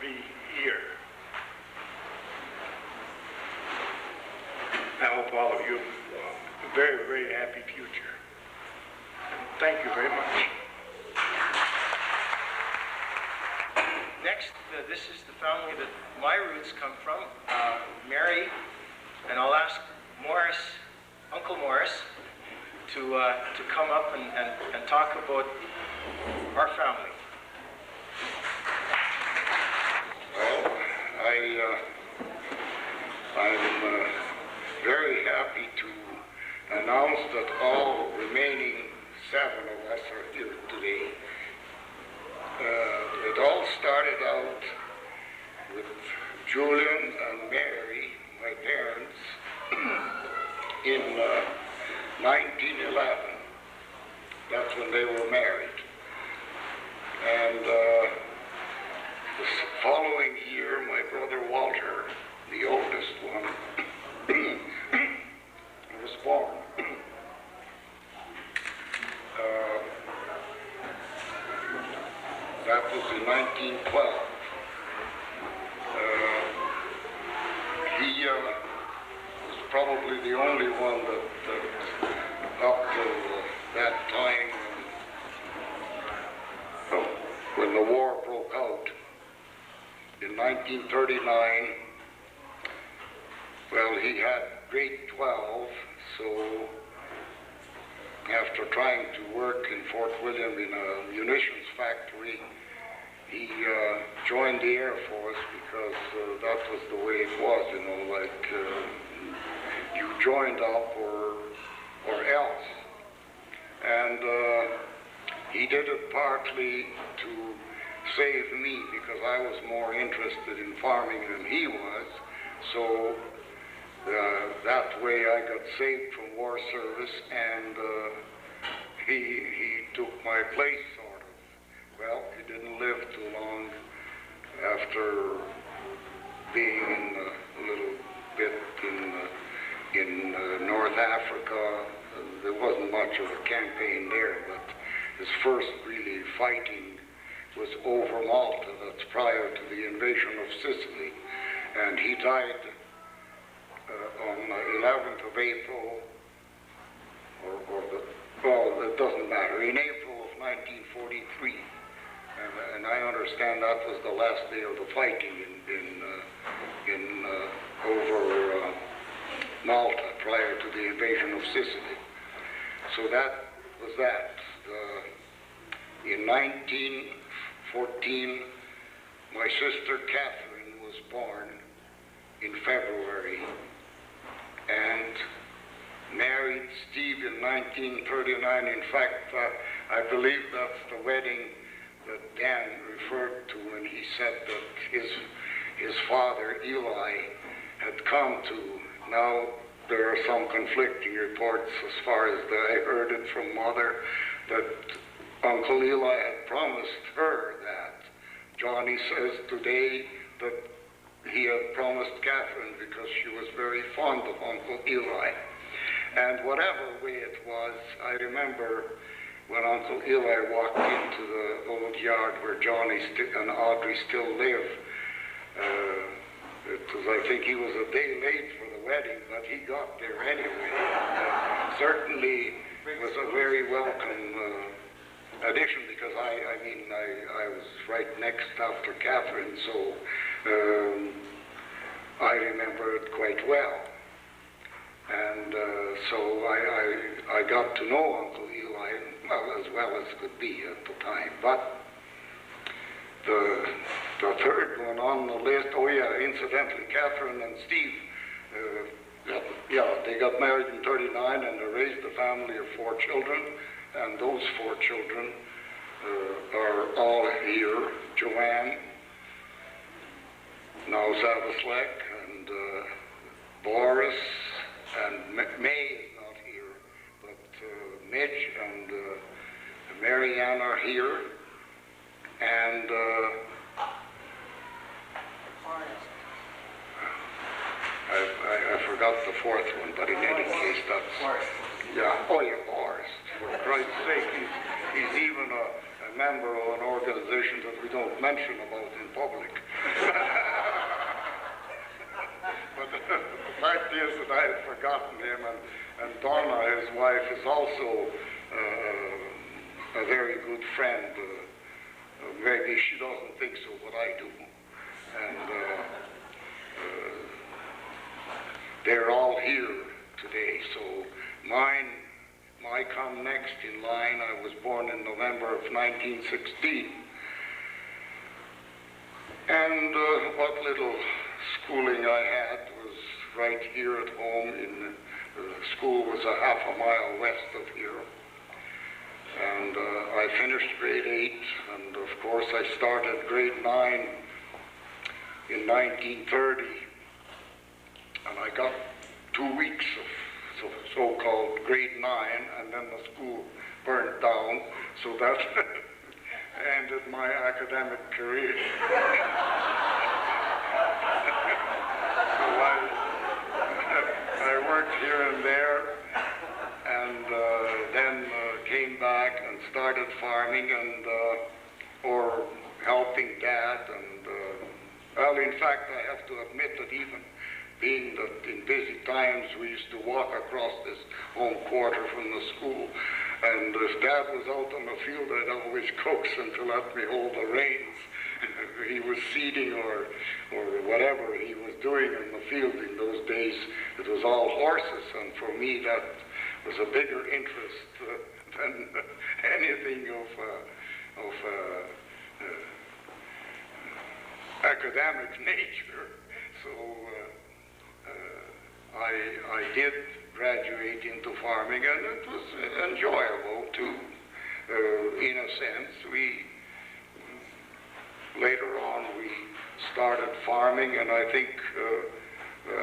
be here. I hope all of you have a very, very happy future. Thank you very much.
Next, this is the family that my roots come from, Mary, and I'll ask Morris, Uncle Morris, to come up and talk about our family.
Well, I'm very happy to announce that all remaining 7 of us are here today. It all started out with Julian and Mary, my parents, in 1911. That's when they were married. And the following year, my brother Walter, the oldest one, was born. That was in 1912. He was probably the only one that up till that time, when the war broke out in 1939, well, he had grade 12, so after trying to work in Fort William in a munitions factory, he joined the Air Force because that was the way it was, you know, like you joined up or else. And he did it partly to save me because I was more interested in farming than he was, so that way I got saved from war service, and he took my place, sort of. Well, he didn't live too long after being in a little bit in North Africa. There wasn't much of a campaign there, but his first really fighting was over Malta. That's prior to the invasion of Sicily, and he died on the 11th of April, well, it doesn't matter, in April of 1943. And I understand that was the last day of the fighting over Malta prior to the invasion of Sicily. So that was that. In 1914, my sister Catherine was born in February, and married Steve in 1939. In fact, I believe that's the wedding that Dan referred to when he said that his father, Eli, had come to. Now, there are some conflicting reports as far as I heard it from Mother, that Uncle Eli had promised her that. Johnny says today that he had promised Catherine because she was very fond of Uncle Eli. And whatever way it was, I remember when Uncle Eli walked into the old yard where Johnny and Audrey still live. It was, I think he was a day late for the wedding, but he got there anyway. Certainly was a very welcome addition, because I was right next after Catherine, so I remember it quite well. And so I got to know Uncle Eli, well as could be at the time. But the third one on the list, oh yeah, incidentally, Catherine and Steve, they got married in 39 and they raised a family of 4 children, and those 4 children are all here. Joanne, now Zavislek, and Boris, and May is not here, but Midge and Marianne are here, and I forgot the 4th one, but in any case, that's... Yeah, oh yeah, Boris. For Christ's sake, he's even a a member of an organization that we don't mention about in public. But the fact is that I had forgotten him, and Donna, his wife, is also a very good friend. Maybe she doesn't think so, but I do. And they're all here today, so my come next in line. I was born in November of 1916. And what little schooling I had was right here at home. The school was a half a mile west of here. And I finished grade 8, and of course I started grade 9 in 1930. And I got 2 weeks of so-called grade 9, and then the school burnt down, so that ended my academic career. So I worked here and there, and then came back and started farming and or helping Dad. And well, in fact, I have to admit that even being that in busy times we used to walk across this home quarter from the school, and if Dad was out on the field, I'd always coax him to let me hold the reins. He was seeding or whatever he was doing in the field in those days. It was all horses, and for me that was a bigger interest than anything of academic nature. So I did graduate into farming, and it was enjoyable too, in a sense. Later on we started farming, and I think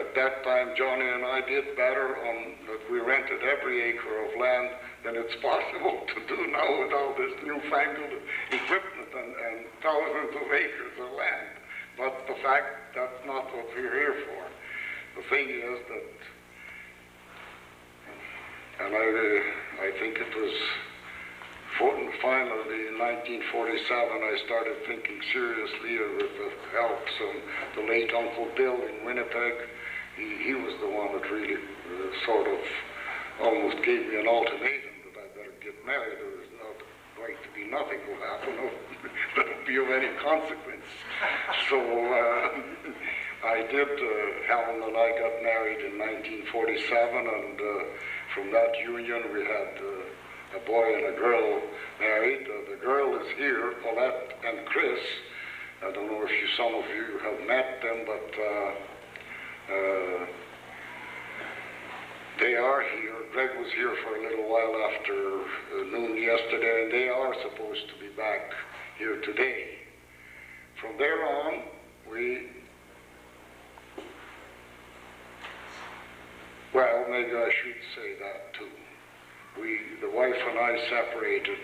at that time Johnny and I did better on that. We rented every acre of land than it's possible to do now with all this newfangled equipment and thousands of acres of land. But the fact, that's not what we're here for. The thing is that, and I think it was finally in 1947 I started thinking seriously with the help of the late Uncle Bill in Winnipeg. He was the one that really sort of almost gave me an ultimatum that I better get married, or there's not going to be nothing will happen that will be of any consequence. So I did. Helen and I got married in 1947, and from that union we had a boy and a girl married. The girl is here, Paulette and Chris. I don't know if some of you have met them, but they are here. Greg was here for a little while after noon yesterday, and they are supposed to be back here today. From there on, well, maybe I should say that too. The wife and I separated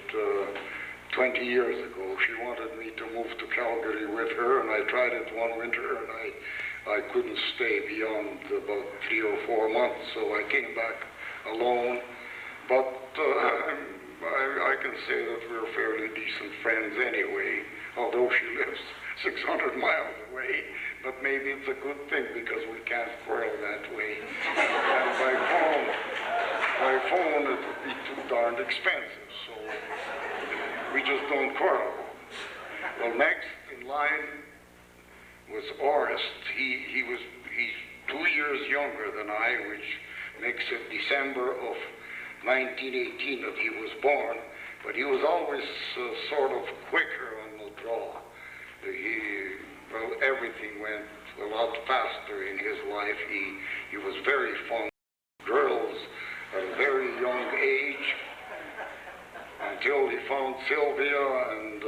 20 years ago. She wanted me to move to Calgary with her, and I tried it one winter, and I couldn't stay beyond about 3 or 4 months, so I came back alone. But I can say that we're fairly decent friends anyway, although she lives 600 miles away. But maybe it's a good thing because we can't quarrel that way. And by phone it would be too darned expensive, so we just don't quarrel. Well, next in line was Orest. He's 2 years younger than I, which makes it December of 1918 that he was born, but he was always sort of quicker on the draw. Well, everything went a lot faster in his life. He was very fond of girls at a very young age until he found Sylvia, and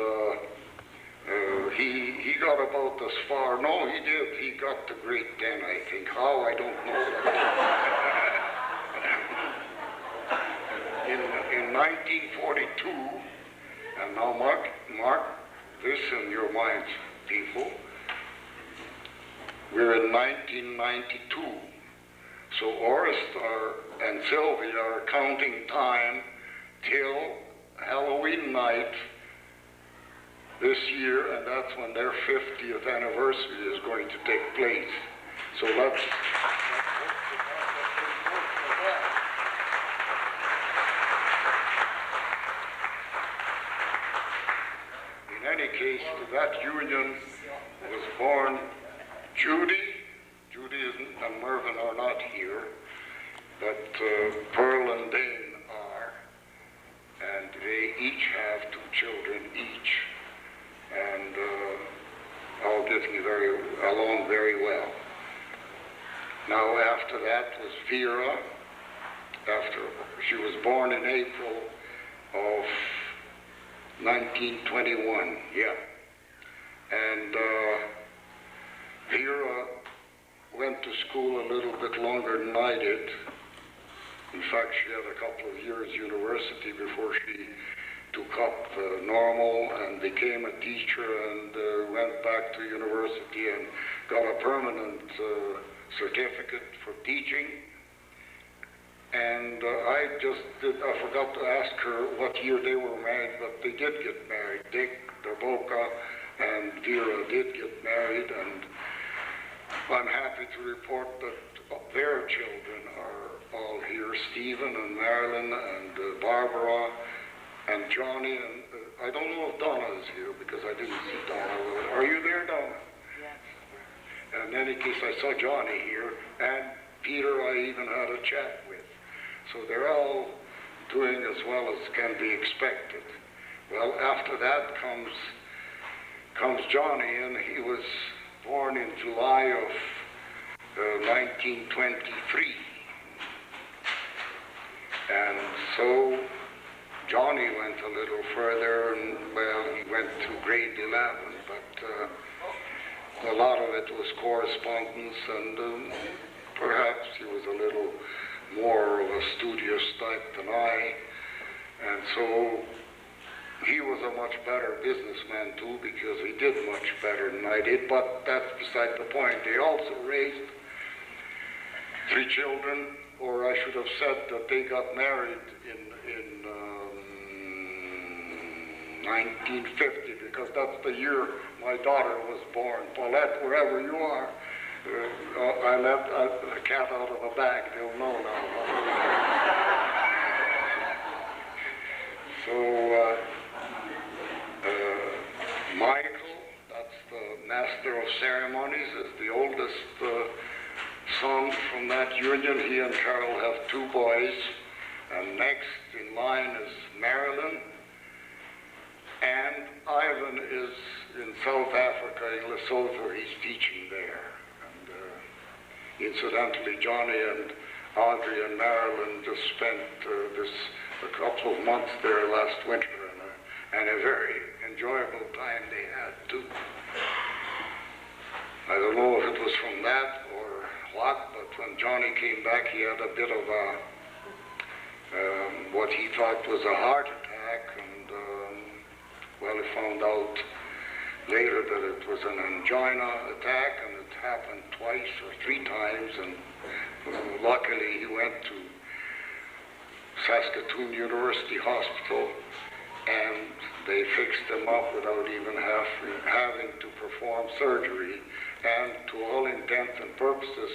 he got about as far. No, he did. He got to grade 10, I think. How, I don't know. In 1942, and now mark this in your minds, people, we're in 1992. So Orest and Sylvia are counting time till Halloween night this year, and that's when their 50th anniversary is going to take place. So let's in any case, that union was born Judy and Mervyn are not here, but Pearl and Dane are, and they each have 2 children each, and all getting along very well. Now after that was Vera. She was born in April of 1921, yeah. And Vera went to school a little bit longer than I did. In fact, she had a couple of years university before she took up normal and became a teacher and went back to university and got a permanent certificate for teaching. And I forgot to ask her what year they were married, but they did get married. Dick Darboka and Vera did get married, and I'm happy to report that their children are all here, Stephen and Marilyn and Barbara and Johnny, and I don't know if Donna is here because I didn't see Donna. Are you there, Donna? Yes. In any case, I saw Johnny here, and Peter I even had a chat with. So they're all doing as well as can be expected. Well, after that comes Johnny, and he was born in July of 1923. And so Johnny went a little further, and well, he went to grade 11, but a lot of it was correspondence, and perhaps he was a little more of a studious type than I, and so he was a much better businessman too, because he did much better than I did, but that's beside the point. They also raised 3 children, or I should have said that they got married in 1950, because that's the year my daughter was born. Paulette, wherever you are, I let a cat out of a bag, they'll know now. So, Michael, that's the master of ceremonies, is the oldest son from that union. He and Carol have 2 boys, and next in line is Marilyn, and Ivan is in South A Lesotho. He's teaching there. Incidentally, Johnny and Audrey and Marilyn just spent a couple of months there last winter, and a very enjoyable time they had too. I don't know if it was from that or what, but when Johnny came back, he had a bit of what he thought was a heart attack, and well, he found out later that it was an angina attack, and it happened twice or 3 times, and luckily he went to Saskatoon University Hospital, and they fixed him up without even having to perform surgery, and to all intents and purposes,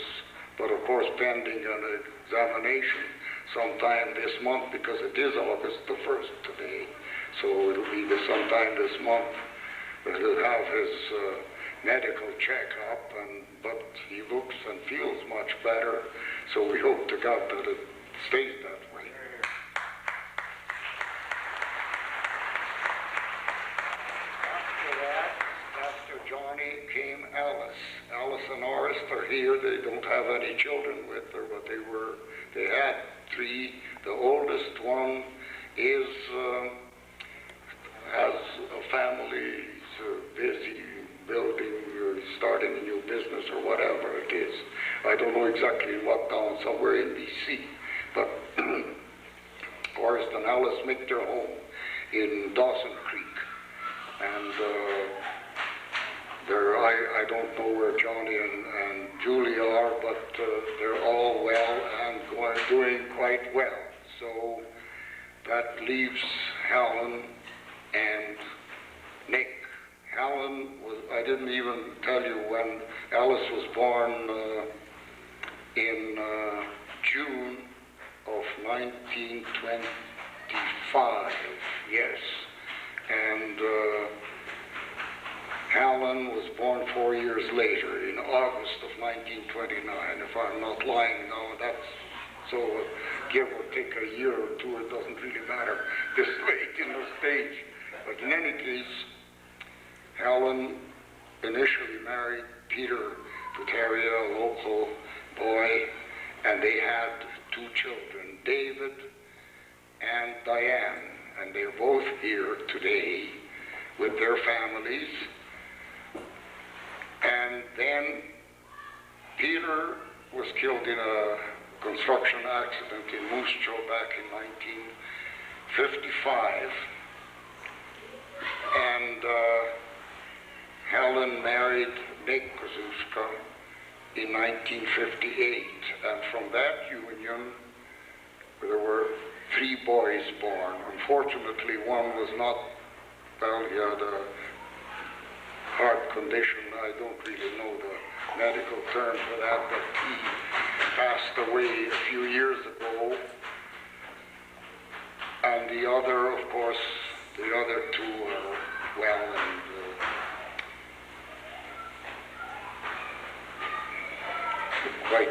but of course pending an examination sometime this month, because it is August the 1st today, so it'll be sometime this month. He'll have his medical checkup, but he looks and feels much better, so we hope to God that it stays that way. After that, after Johnny came Alice. Alice and Orest are here. They don't have any children with her, but they had 3. The oldest one has a family. Busy building or starting a new business or whatever it is. I don't know exactly in what town, somewhere in BC. But Forrest and Alice make their home in Dawson Creek. And I don't know where Johnny and Julie are, but they're all well and doing quite well. So that leaves Helen and Nick. Helen was, I didn't even tell you when Alice was born in June of 1925, yes. And Helen was born 4 years later, in August of 1929, if I'm not lying now. That's so give or take a year or two, it doesn't really matter this late in the stage. But in any case, Helen initially married Peter Puteria, a local boy, and they had 2 children, David and Diane, and they're both here today with their families. And then Peter was killed in a construction accident in Moose Jaw back in 1955. And Helen married Nick Kozuska in 1958. And from that union, there were 3 boys born. Unfortunately, one was not, well, he had a heart condition. I don't really know the medical term for that, but he passed away a few years ago. And the other, of course, the other 2 are well and quite,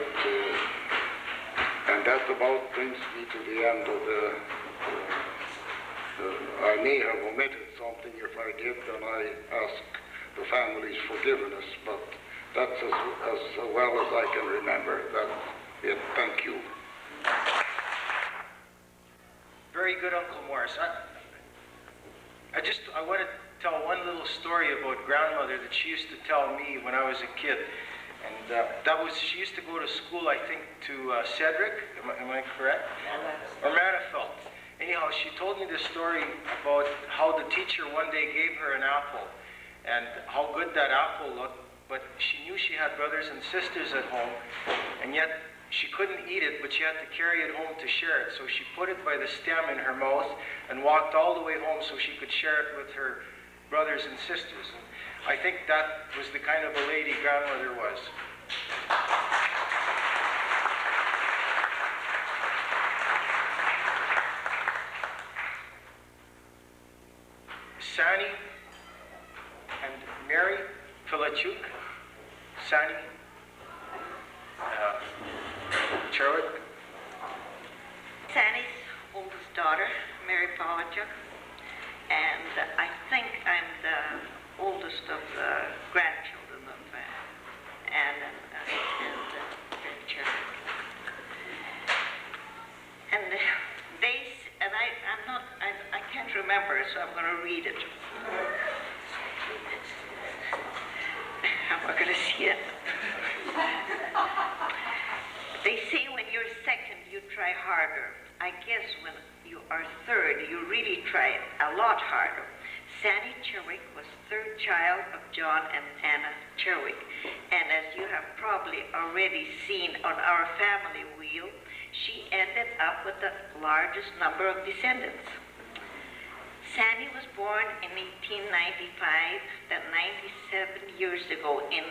and that about brings me to the end of I may have omitted something. If I did, then I ask the family's forgiveness, but that's as well as I can remember. That's it. Thank you.
Very good, Uncle Morris. I want to tell one little story about grandmother that she used to tell me when I was a kid. And she used to go to school, I think, to Cedric, am I correct? Or Manifelt. Anyhow, she told me this story about how the teacher one day gave her an apple and how good that apple looked, but she knew she had brothers and sisters at home, and yet she couldn't eat it, but she had to carry it home to share it. So she put it by the stem in her mouth and walked all the way home so she could share it with her brothers and sisters. And I think that was the kind of a lady grandmother was. Sani and Mary Filachuk. Sani Cherwick.
Sani's oldest daughter, Mary Filachuk, and I think I'm the oldest of the grandchildren of Anne and Cherwick. And I can't remember, so I'm going to read it. I'm not going to see it. They say when you're second, you try harder. I guess when you are third, you really try a lot harder. Sani Cherwick was third child of John and Anna Cherwick. And as you have probably already seen on our family wheel, she ended up with the largest number of descendants. Sani was born in 1895, then 97 years ago in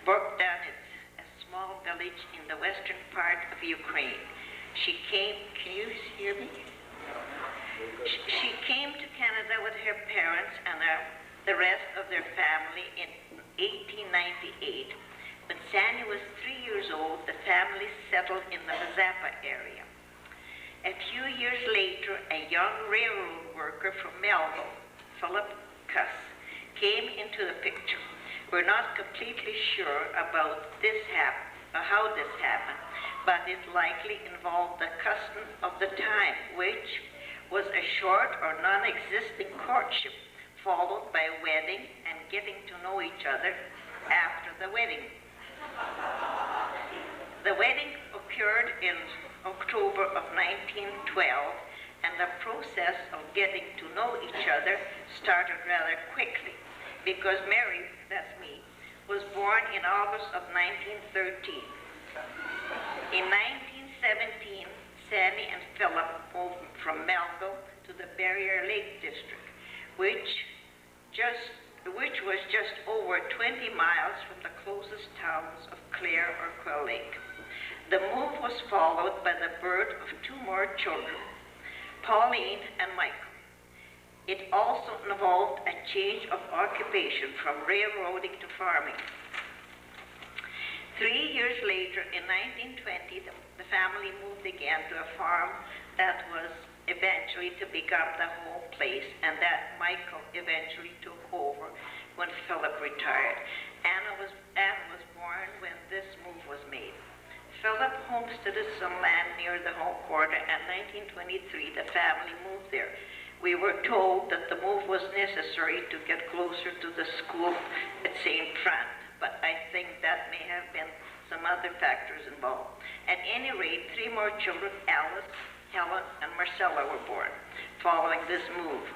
Bogdanets, a small village in the western part of Ukraine. She came, can you hear me? She came to Canada with her parents and the rest of their family in 1898. When Sani was 3 years old, the family settled in the Mazapa area. A few years later, a young railroad worker from Melville, Philip Cuss, came into the picture. We're not completely sure about how this happened, but it likely involved the custom of the time, which was a short or non-existing courtship, followed by a wedding and getting to know each other after the wedding. The wedding occurred in October of 1912, and the process of getting to know each other started rather quickly, because Mary, that's me, was born in August of 1913. In 1917, Sani and Philip moved from Melville to the Barrier Lake District, which which was just over 20 miles from the closest towns of Clare or Quell Lake. The move was followed by the birth of 2 more children, Pauline and Michael. It also involved a change of occupation from railroading to farming. 3 years later, in 1920, the family moved again to a farm that was eventually to become the home place, and that Michael eventually took over when Philip retired. Anna was born when this move was made. Philip homesteaded some land near the home quarter, and in 1923 the family moved there. We were told that the move was necessary to get closer to the school at St. Fran, but I think that may have been some other factors involved. At any rate, 3 more children, Alice, Helen, and Marcella, were born following this move.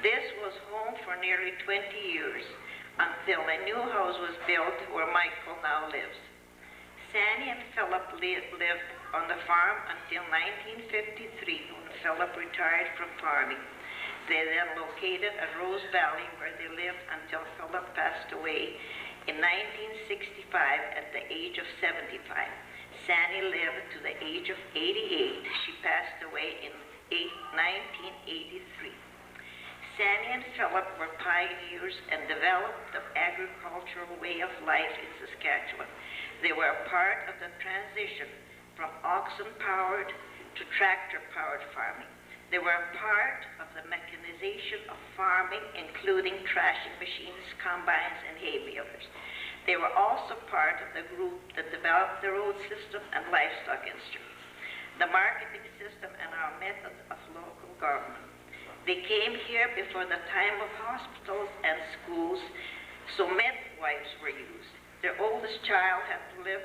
This was home for nearly 20 years until a new house was built where Michael now lives. Sandy and Philip lived on the farm until 1953 when Philip retired from farming. They then located at Rose Valley where they lived until Philip passed away in 1965 at the age of 75. Sandy lived to the age of 88. She passed away in 1983. Sandy and Philip were pioneers and developed the agricultural way of life in Saskatchewan. They were a part of the transition from oxen-powered to tractor-powered farming. They were a part of the mechanization of farming, including thrashing machines, combines, and hay balers. They were also part of the group that developed the road system and livestock instruments, the marketing system, and our method of local government. They came here before the time of hospitals and schools, so midwives were used. Their oldest child had to leave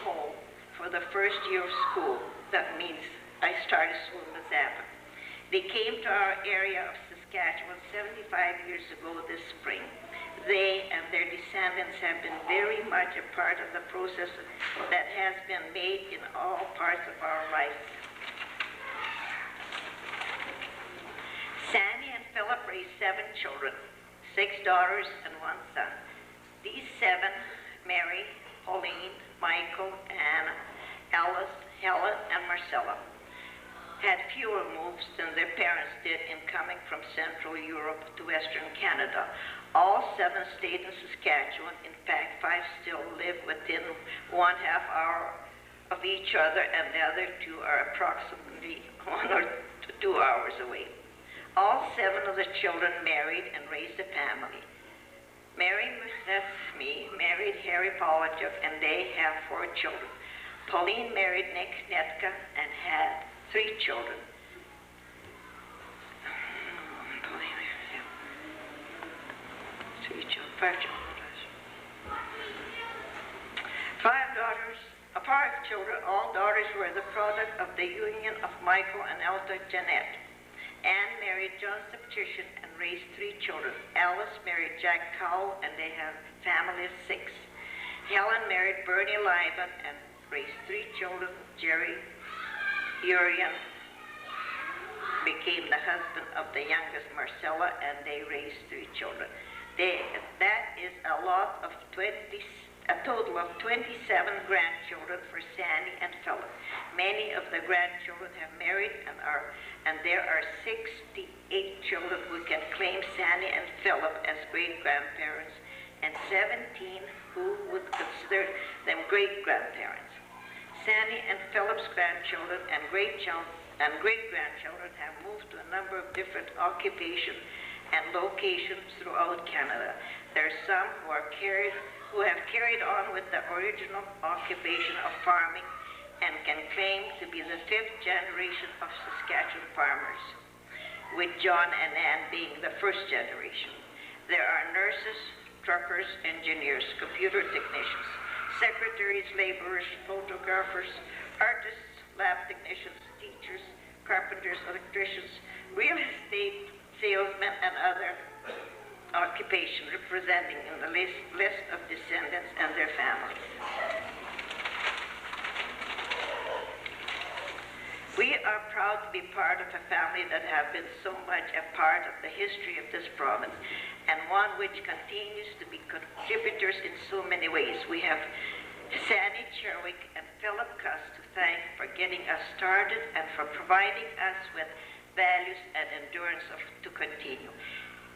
home for the first year of school. That means I started school in Mazapa. They came to our area of Saskatchewan 75 years ago this spring. They and their descendants have been very much a part of the process that has been made in all parts of our life. Sandy and Philip raised 7 children, 6 daughters and 1 son. These 7, Mary, Pauline, Michael, Anna, Alice, Helen, and Marcella, had fewer moves than their parents did in coming from Central Europe to Western Canada. All 7 stayed in Saskatchewan. In fact, 5 still live within 1/2 hour of each other, and the other 2 are approximately 1 or 2 hours away. All 7 of the children married and raised a family. Mary, that's me, married Harry Polachuk, and they have 4 children. Pauline married Nick Netka and had 3 children. 5 daughters, 5 children. All daughters were the product of the union of Michael and Elta Jeanette. Anne married John Substitution and raised 3 children. Alice married Jack Cowell, and they have a family of 6. Helen married Bernie Liban and raised 3 children. Jerry Urian became the husband of the youngest Marcella, and they raised 3 children. That is a total of 27 grandchildren for Sandy and Philip. Many of the grandchildren have married, and there are 68 children who can claim Sandy and Philip as great-grandparents, and 17 who would consider them great-grandparents. Sandy and Philip's grandchildren and great-grandchildren have moved to a number of different occupations and locations throughout Canada. There are some who have carried on with the original occupation of farming and can claim to be the 5th generation of Saskatchewan farmers, with John and Ann being the 1st generation. There are nurses, truckers, engineers, computer technicians, secretaries, laborers, photographers, artists, lab technicians, teachers, carpenters, electricians, real estate salesmen, and other occupations representing in the list of descendants and their families. We are proud to be part of a family that have been so much a part of the history of this province and one which continues to be contributors in so many ways. We have Sandy Cherwick and Philip Cuss to thank for getting us started and for providing us with values and endurance to continue.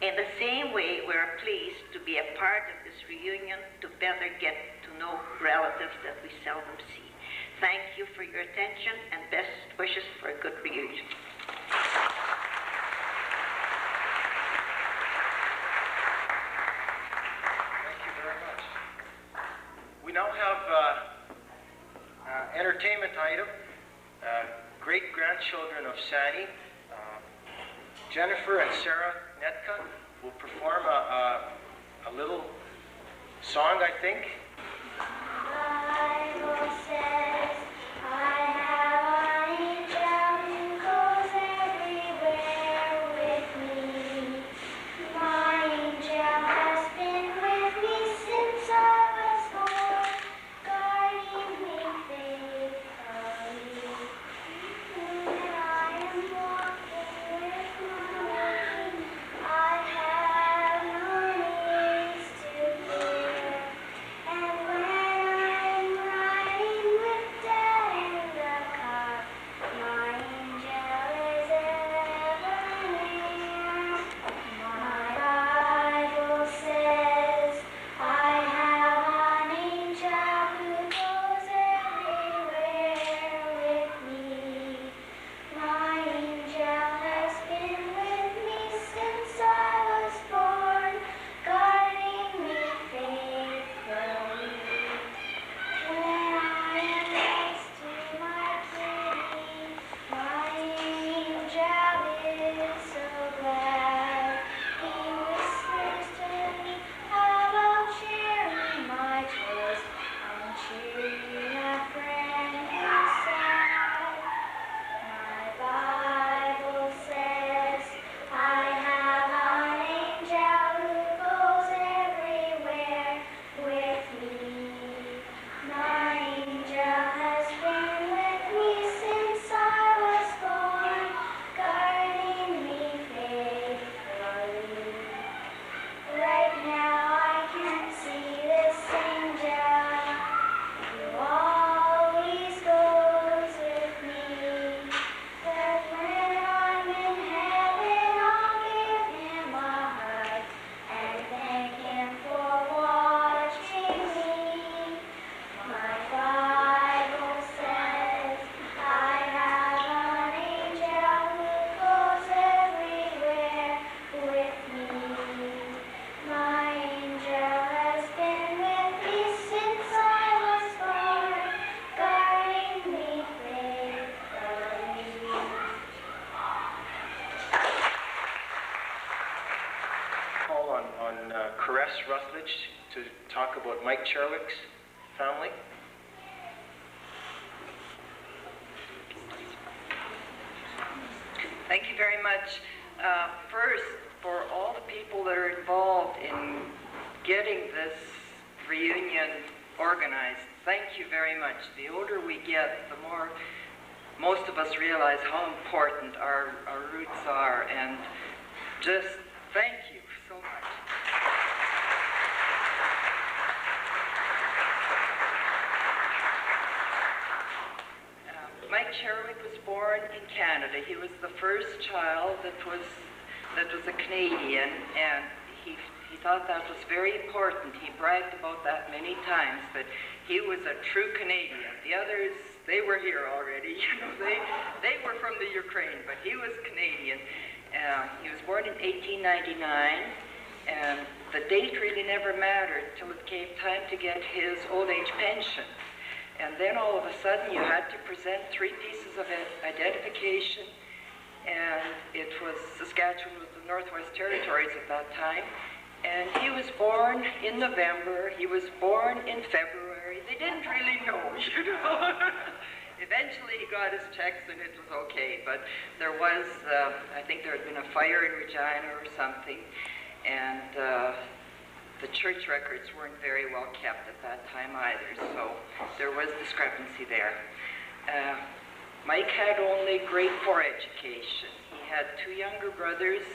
In the same way, we are pleased to be a part of this reunion to better get to know relatives that we seldom see. Thank you for your attention and best wishes for a good reunion.
Thank you very much. We now have entertainment item, great-grandchildren of Sandy. Jennifer and Sarah Netka will perform a little song, I think.
The Bible says, I have an angel who goes everywhere with me. My angel has been with me since I was born, guarding me faithfully. When I am walking with mommy, I have no needs to fear. And when I'm riding with Dad in the car, my angel is ever near. My Bible says I have an angel who goes everywhere with me. My angel has been with me since I was born, guarding me faithfully. When I am next to my kitty, my angel is so glad. He whispers to me about sharing my toys and cheering a friend who's sad. My Bible says I have an angel who goes everywhere with me. My angel has been with me since I was born, guarding me faithfully. Right now I can see this angel who always goes with me. That when I'm in heaven, I'll give him a hug and thank him for watching me. My Bible says I have an angel who goes everywhere with me. My angel has been with me since I was born, guarding me faithfully.
Call on Caress Rutledge to talk about Mike Cherwick's family.
Thank you very much. First, for all the people that are involved in getting this reunion organized, thank you very much. The older we get, the more most of us realize how important our roots are, and just thank you so much. Mike Cherwick was born in Canada. He was the first child that was a Canadian, and he thought that was very important. He bragged about that many times, that he was a true Canadian. The others, they were here already. You know, they were from the Ukraine, but he was Canadian. He was born in 1899, and the date really never mattered till it came time to get his old age pension. And then all of a sudden you had to present 3 pieces of identification, and it was Saskatchewan was the Northwest Territories at that time. And he was born in November, he was born in February. They didn't really know, you know. Eventually he got his checks and it was okay, but there was, I think there had been a fire in Regina or something, and the church records weren't very well kept at that time either, so there was discrepancy there. Mike had only grade 4 education. He had 2 younger brothers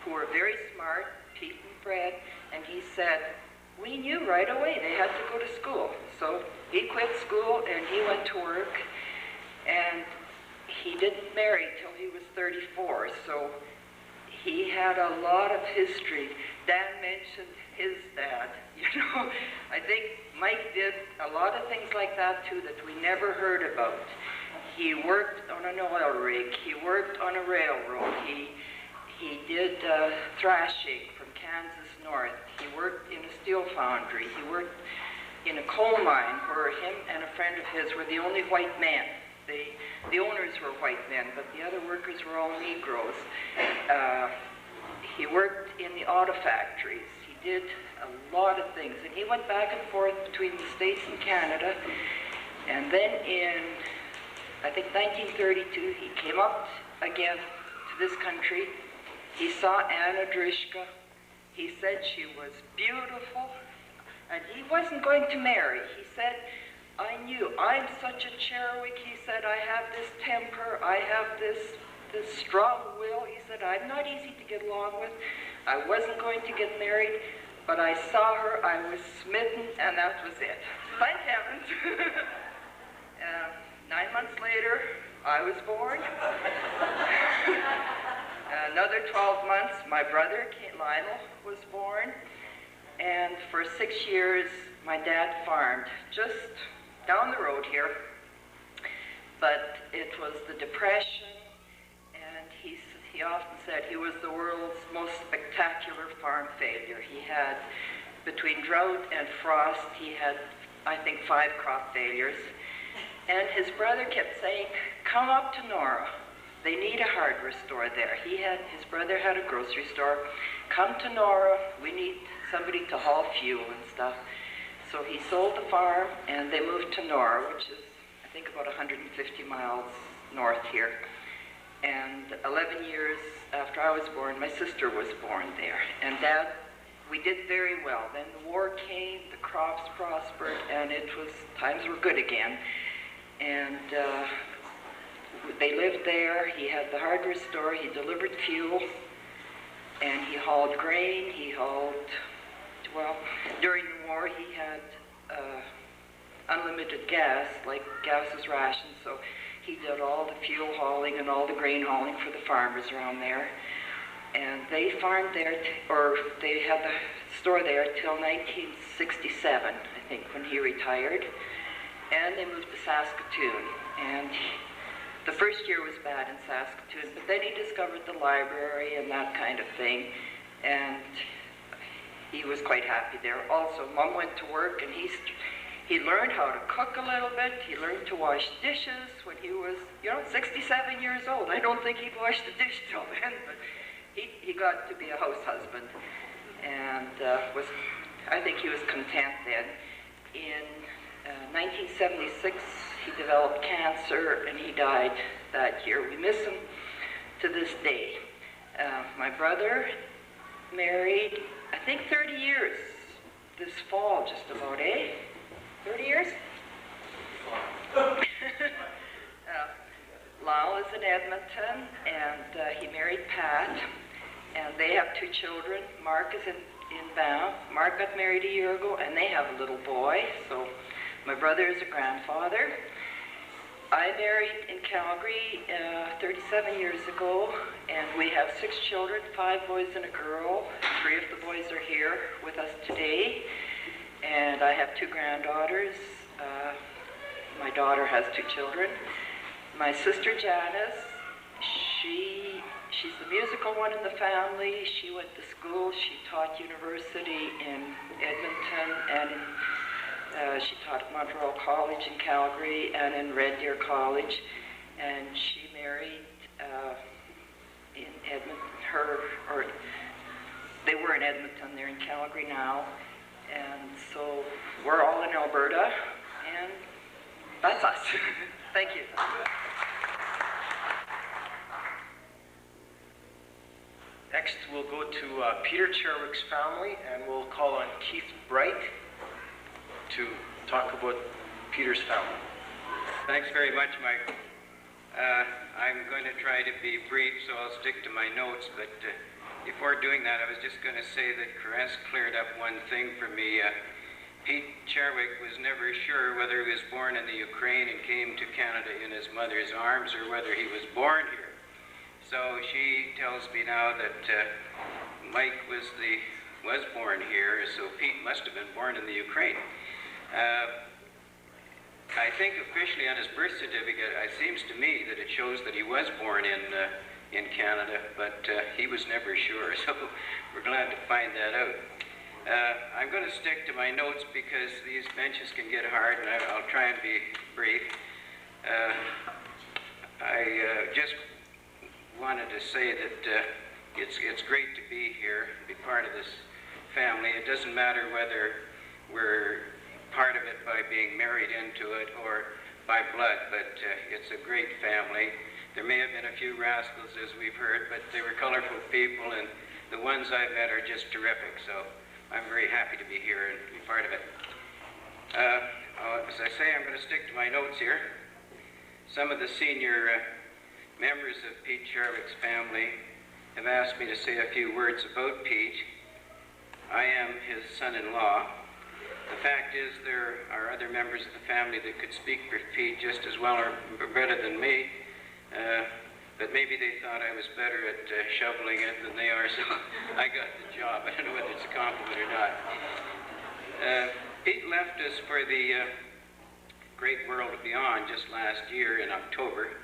who were very smart, Pete and Fred, and he said, we knew right away they had to go to school. So he quit school and he went to work, and he didn't marry till he was 34, so he had a lot of history. Dan mentioned his dad, you know. I think Mike did a lot of things like that too that we never heard about. He worked on an oil rig, he worked on a railroad, he did thrashing from Kansas North, he worked in a steel foundry, he worked in a coal mine where him and a friend of his were the only white men. The owners were white men, but the other workers were all Negroes. He worked in the auto factories. He did a lot of things, and he went back and forth between the States and Canada. And then in, I think, 1932, he came up again to this country. He saw Anna Drishka. He said she was beautiful, and he wasn't going to marry. He said, I knew, I'm such a Cherwick. He said, I have this temper, I have this strong will. He said, I'm not easy to get along with. I wasn't going to get married, but I saw her, I was smitten, and that was it. Thank heavens. 9 months later, I was born. Another 12 months, my brother, Lionel, was born. And for 6 years, my dad farmed just down the road here. But it was the Depression, and he often said he was the world's most spectacular farm failure. He had, between drought and frost, he had, I think, 5 crop failures. And his brother kept saying, come up to Nora. They need a hardware store there. His brother had a grocery store. Come to Nora, we need somebody to haul fuel and stuff. So he sold the farm, and they moved to Nora, which is, I think, about 150 miles north here. And 11 years after I was born, my sister was born there. And Dad, we did very well. Then the war came, the crops prospered, and times were good again. And they lived there. He had the hardware store. He delivered fuel, and he hauled grain. He hauled, well, during the war, he had unlimited gas, like gas was rationed, so he did all the fuel hauling and all the grain hauling for the farmers around there. And they farmed there, or they had the store there till 1967, I think, when he retired. And they moved to Saskatoon. And the first year was bad in Saskatoon, but then he discovered the library and that kind of thing. And he was quite happy there. Also, Mom went to work, and he learned how to cook a little bit. He learned to wash dishes when he was, 67 years old. I don't think he'd washed a dish till then, but he got to be a house husband, and I think he was content then. In 1976, he developed cancer, and he died that year. We miss him to this day. My brother married, I think, 30 years this fall, just about, 30 years? Lyle is in Edmonton, and he married Pat, and they have 2 children. Mark is in Banff. Mark got married a year ago, and they have a little boy, so my brother is a grandfather. I married in Calgary 37 years ago, and we have 6 children, 5 boys and a girl. 3 of the boys are here with us today, and I have 2 granddaughters. My daughter has 2 children. My sister Janice, she's the musical one in the family. She went to school. She taught university in Edmonton, and she taught at Montreal College in Calgary and in Red Deer College. And she married in Edmonton. They were in Edmonton. They're in Calgary now. And so we're all in Alberta, and that's us. Thank you.
Next, we'll go to Peter Cherwick's family, and we'll call on Keith Bright to talk about Peter's family.
Thanks very much, Mike. I'm going to try to be brief, so I'll stick to my notes, but before doing that, I was just going to say that Caress cleared up one thing for me. Pete Cherwick was never sure whether he was born in the Ukraine and came to Canada in his mother's arms or whether he was born here. So she tells me now that Mike was born here, so Pete must have been born in the Ukraine. I think officially on his birth certificate, it seems to me that it shows that he was born in Canada, but he was never sure, so we're glad to find that out. I'm going to stick to my notes because these benches can get hard, and I'll try and be brief. I just wanted to say that it's great to be here, be part of this family. It doesn't matter whether we're part of it by being married into it or by blood, but it's a great family. There may have been a few rascals, as we've heard, but they were colorful people, and the ones I've met are just terrific, so I'm very happy to be here and be part of it. As I say, I'm going to stick to my notes here. Some of the senior members of Pete Cherwick's family have asked me to say a few words about Pete. I am his son-in-law. The fact is there are other members of the family that could speak for Pete just as well or better than me, but maybe they thought I was better at shoveling it than they are, so I got the job. I don't know whether it's a compliment or not. Pete left us for the great world beyond just last year in October.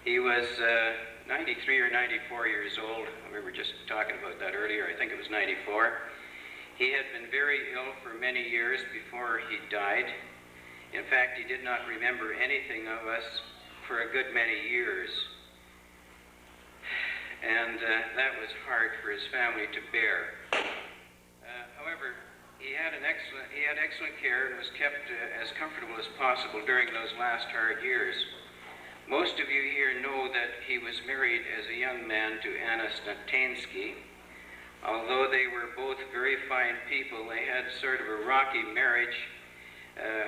He was 93 or 94 years old. We were just talking about that earlier. I think it was 94. He had been very ill for many years before he died. In fact, he did not remember anything of us for a good many years. And that was hard for his family to bear. However, he had excellent care and was kept as comfortable as possible during those last hard years. Most of you here know that he was married as a young man to Anna Snatansky. Although they were both very fine people, they had sort of a rocky marriage.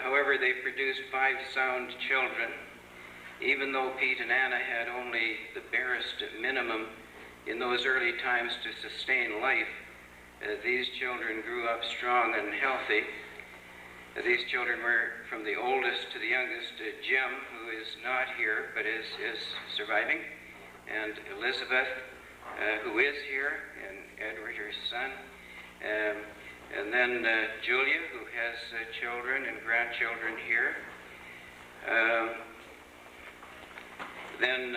However, they produced 5 sound children. Even though Pete and Anna had only the barest minimum in those early times to sustain life, these children grew up strong and healthy. These children were from the oldest to the youngest, Jim, who is not here but is surviving, and Elizabeth, who is here, and Edward, her son, and then Julia, who has children and grandchildren here. Then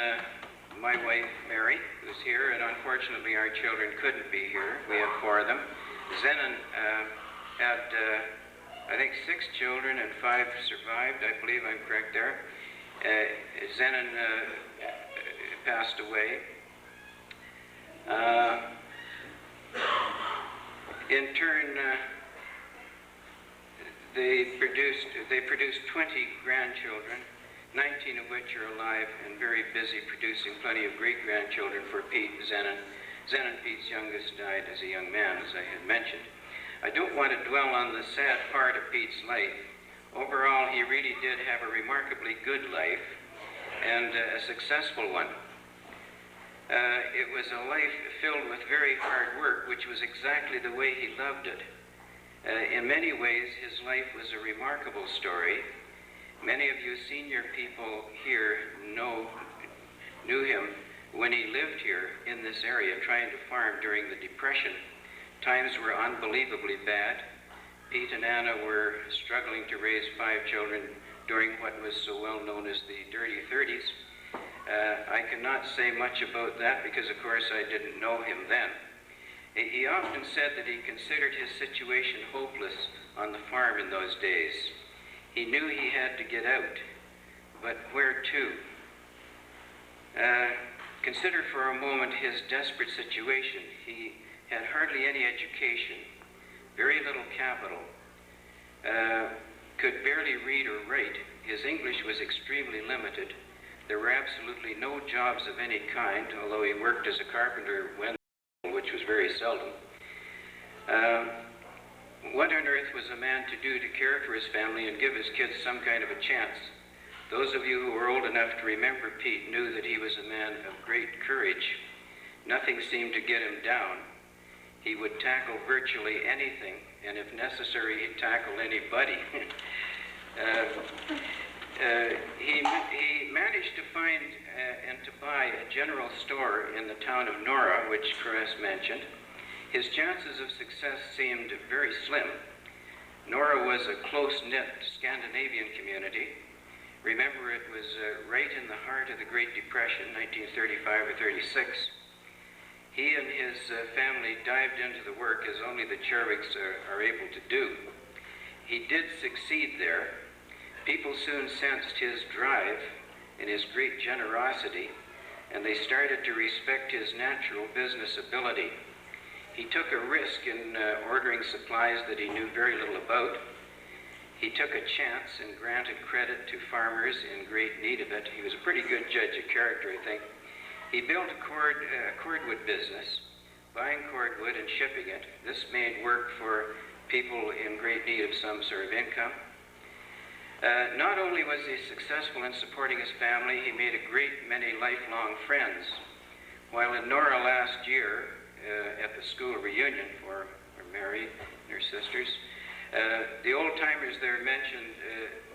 my wife, Mary, who's here, and unfortunately our children couldn't be here. We have 4 of them. Zenon had, I think, 6 children and 5 survived. I believe I'm correct there. Zenon passed away. In turn, they produced 20 grandchildren, 19 of which are alive and very busy producing plenty of great-grandchildren for Pete and Zenon. Zenon, Pete's youngest, died as a young man, as I had mentioned. I don't want to dwell on the sad part of Pete's life. Overall, he really did have a remarkably good life and a successful one. It was a life filled with very hard work, which was exactly the way he loved it. In many ways, his life was a remarkable story. Many of you senior people here knew him when he lived here in this area trying to farm during the Depression. Times were unbelievably bad. Pete and Anna were struggling to raise 5 children during what was so well known as the dirty 30s. I cannot say much about that because, of course, I didn't know him then. He often said that he considered his situation hopeless on the farm in those days. He knew he had to get out, but where to? Consider for a moment his desperate situation. He had hardly any education, very little capital, could barely read or write. His English was extremely limited. There were absolutely no jobs of any kind, although he worked as a carpenter when, which was very seldom. What on earth was a man to do to care for his family and give his kids some kind of a chance? Those of you who were old enough to remember Pete knew that he was a man of great courage. Nothing seemed to get him down. He would tackle virtually anything, and if necessary, he'd tackle anybody. He managed to find and to buy a general store in the town of Nora, which Caress mentioned. His chances of success seemed very slim. Nora was a close-knit Scandinavian community. Remember, it was right in the heart of the Great Depression, 1935 or 36. He and his family dived into the work as only the Cherwicks are able to do. He did succeed there. People soon sensed his drive and his great generosity, and they started to respect his natural business ability. He took a risk in ordering supplies that he knew very little about. He took a chance and granted credit to farmers in great need of it. He was a pretty good judge of character, I think. He built a cordwood business, buying cordwood and shipping it. This made work for people in great need of some sort of income. Not only was he successful in supporting his family, he made a great many lifelong friends. While in Nora last year, at the school reunion for Mary and her sisters, the old-timers there mentioned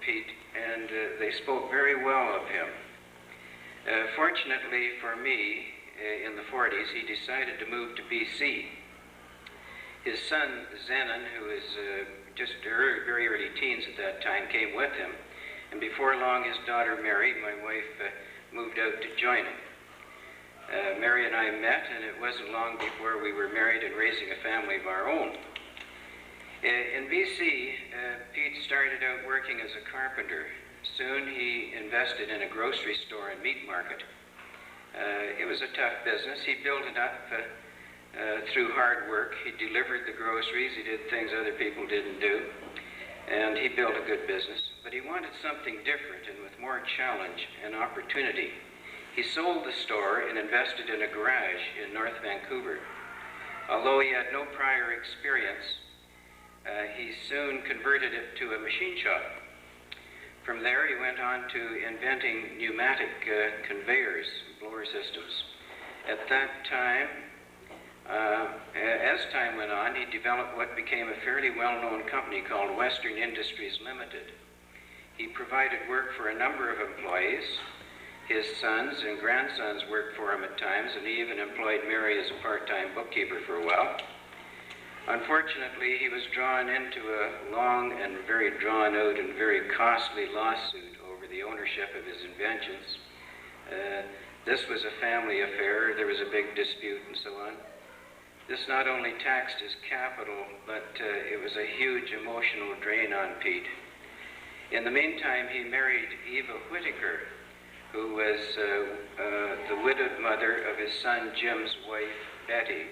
Pete, and they spoke very well of him. Fortunately for me, in the 40s, he decided to move to BC. His son, Zenon, who was just very early teens at that time, came with him. And before long, his daughter, Mary, my wife, moved out to join him. Mary and I met, and it wasn't long before we were married and raising a family of our own. In BC, Pete started out working as a carpenter. Soon he invested in a grocery store and meat market. It was a tough business. He built it up through hard work. He delivered the groceries. He did things other people didn't do. And he built a good business. But he wanted something different and with more challenge and opportunity. He sold the store and invested in a garage in North Vancouver. Although he had no prior experience, he soon converted it to a machine shop. From there, he went on to inventing pneumatic conveyors, blower systems. At that time, as time went on, he developed what became a fairly well-known company called Western Industries Limited. He provided work for a number of employees. His sons and grandsons worked for him at times, and he even employed Mary as a part-time bookkeeper for a while. Unfortunately, he was drawn into a long and very drawn-out and very costly lawsuit over the ownership of his inventions. This was a family affair. There was a big dispute and so on. This not only taxed his capital, but it was a huge emotional drain on Pete. In the meantime, he married Eva Whittaker, who was the widowed mother of his son Jim's wife, Betty.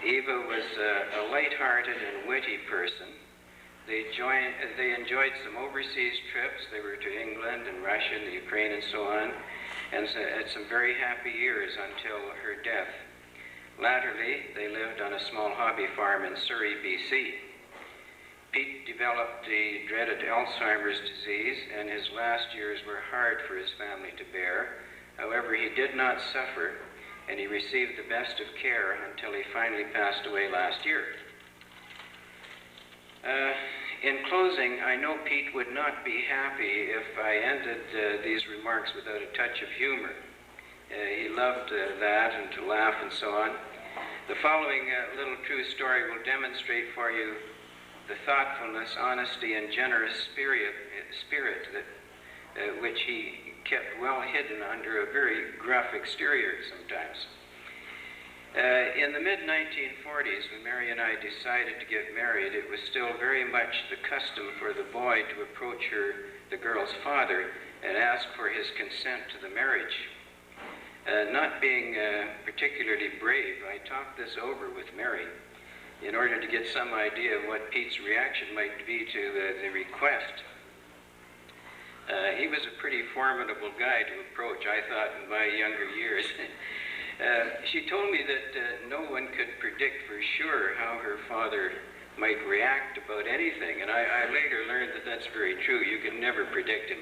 Eva was a light-hearted and witty person. They enjoyed some overseas trips. They were to England and Russia and the Ukraine and so on, and so had some very happy years until her death. Latterly, they lived on a small hobby farm in Surrey, BC. Pete developed the dreaded Alzheimer's disease, and his last years were hard for his family to bear. However, he did not suffer, and he received the best of care until he finally passed away last year. In closing, I know Pete would not be happy if I ended these remarks without a touch of humor. He loved that and to laugh and so on. The following little true story will demonstrate for you the thoughtfulness, honesty, and generous spirit that which he kept well hidden under a very gruff exterior sometimes. In the mid-1940s, when Mary and I decided to get married, it was still very much the custom for the boy to approach the girl's father, and ask for his consent to the marriage. Not being particularly brave, I talked this over with Mary in order to get some idea of what Pete's reaction might be to the request. He was a pretty formidable guy to approach, I thought, in my younger years. She told me that no one could predict for sure how her father might react about anything, and I later learned that that's very true. You can never predict him.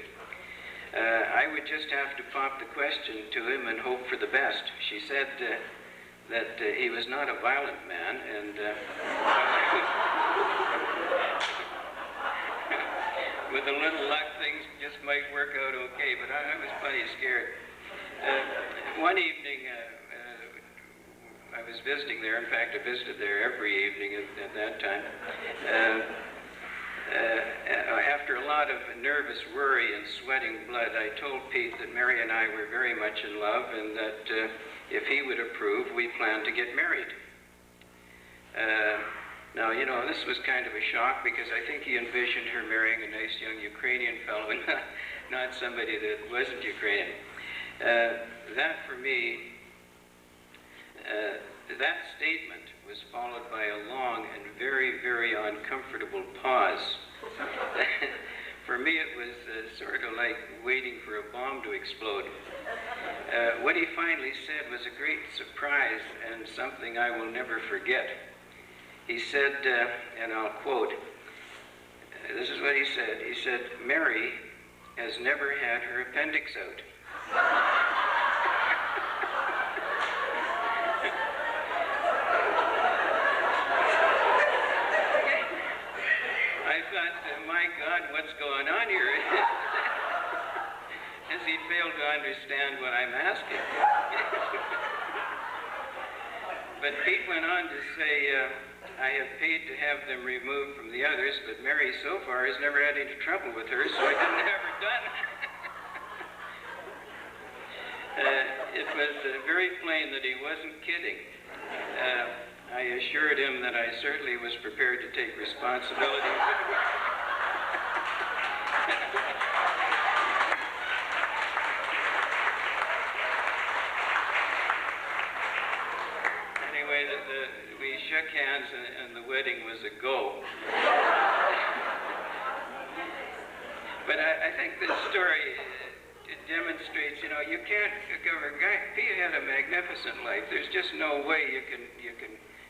I would just have to pop the question to him and hope for the best. She said that he was not a violent man, and with a little luck, things just might work out okay, but I was plenty scared. One evening, I was visiting there. In fact, I visited there every evening at that time. After a lot of nervous worry and sweating blood, I told Pete that Mary and I were very much in love, and that if he would approve, we planned to get married. Now, you know, this was kind of a shock, because I think he envisioned her marrying a nice young Ukrainian fellow and not somebody that wasn't Ukrainian. That, for me, that statement was followed by a long and very, very uncomfortable pause. For me, it was sort of like waiting for a bomb to explode. What he finally said was a great surprise and something I will never forget. He said, and I'll quote, this is what he said. He said, "Mary has never had her appendix out." I thought, my God, what's going on here? Has he failed to understand what I'm asking? But Pete went on to say, "I have paid to have them removed from the others, but Mary so far has never had any trouble with her, so I didn't have her done." It was very plain that he wasn't kidding. I assured him that I certainly was prepared to take responsibility. Anyway, we shook hands, and the wedding was a go. But I think this story, it demonstrates, you know, you can't cover. Pete had a magnificent life. There's just no way you can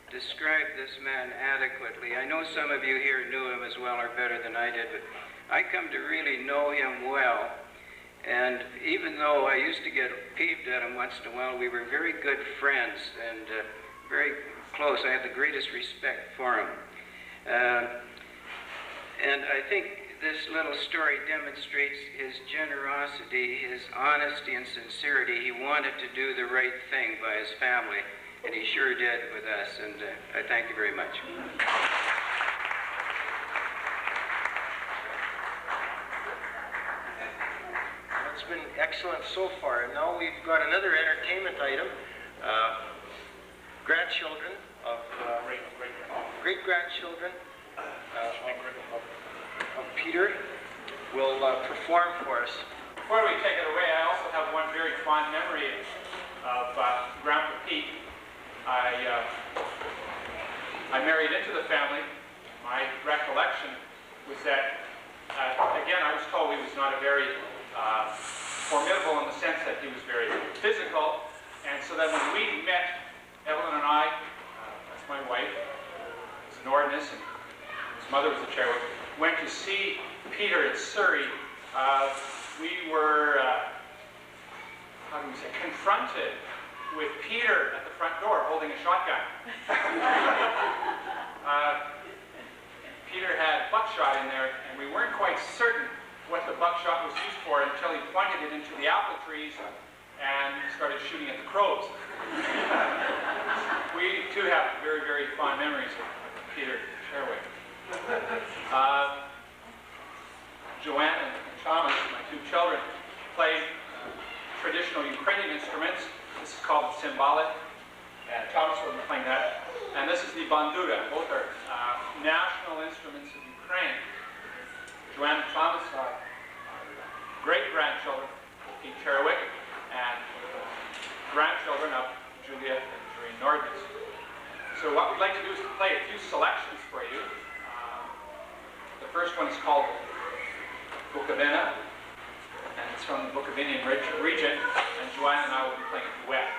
describe this man adequately. I know some of you here knew him as well or better than I did, but I come to really know him well. And even though I used to get peeved at him once in a while, we were very good friends and very close. I had the greatest respect for him. And I think this little story demonstrates his generosity, his honesty and sincerity. He wanted to do the right thing by his family, and he sure did with us, and I thank you very much.
It's been excellent so far, and now we've got another entertainment item. Grandchildren of great-grandchildren of Peter will perform for us.
Before we take it away, I also have one very fond memory of Grandpa Pete. I married into the family. My recollection was that, again, I was told he was not a very formidable in the sense that he was very physical, and so that when we met, Evelyn and I, that's my wife, was an ordinance, and his mother was a Cherwick, went to see Peter at Surrey. We were, how do we say, confronted with Peter at the front door holding a shotgun. Peter had buckshot in there, and we weren't quite certain what the buckshot was used for until he pointed it into the apple trees and started shooting at the crows. We too have very, very fond memories of Peter Cherwick. Joanne and Thomas, my two children, played traditional Ukrainian instruments. This is called the cymbalic, and Thomas will be playing that. And this is the bandura. Both are national instruments of Ukraine. Joanne and Thomas are great-grandchildren of Pete Cherwick and grandchildren of Julia and Doreen Nordness. So what we'd like to do is to play a few selections for you. The first one is called Bukovina, and it's from the Bukovinan region, and Joanne and I will be playing a duet.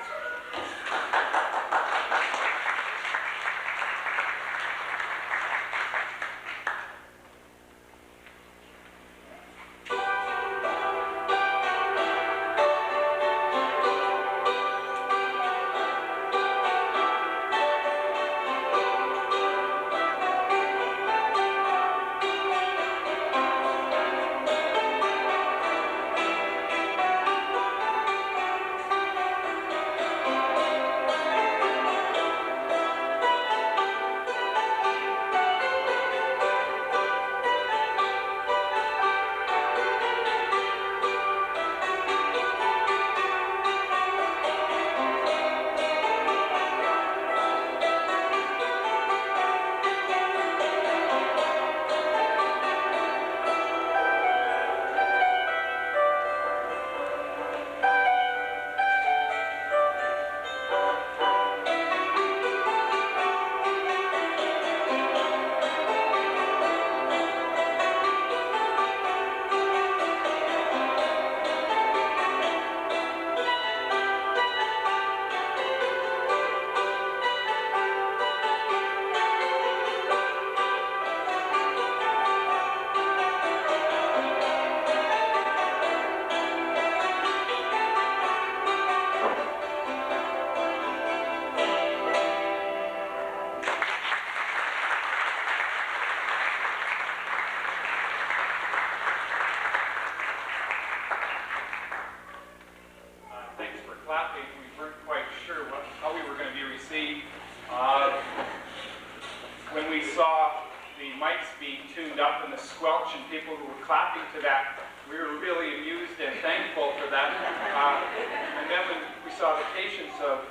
Welsh and people who were clapping to that. We were really amused and thankful for that. And then when we saw the patience of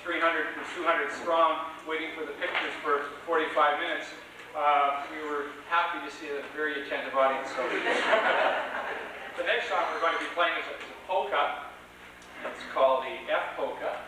300 or 200 strong waiting for the pictures for 45 minutes, we were happy to see a very attentive audience. So the next song we're going to be playing is a polka. It's called the F polka.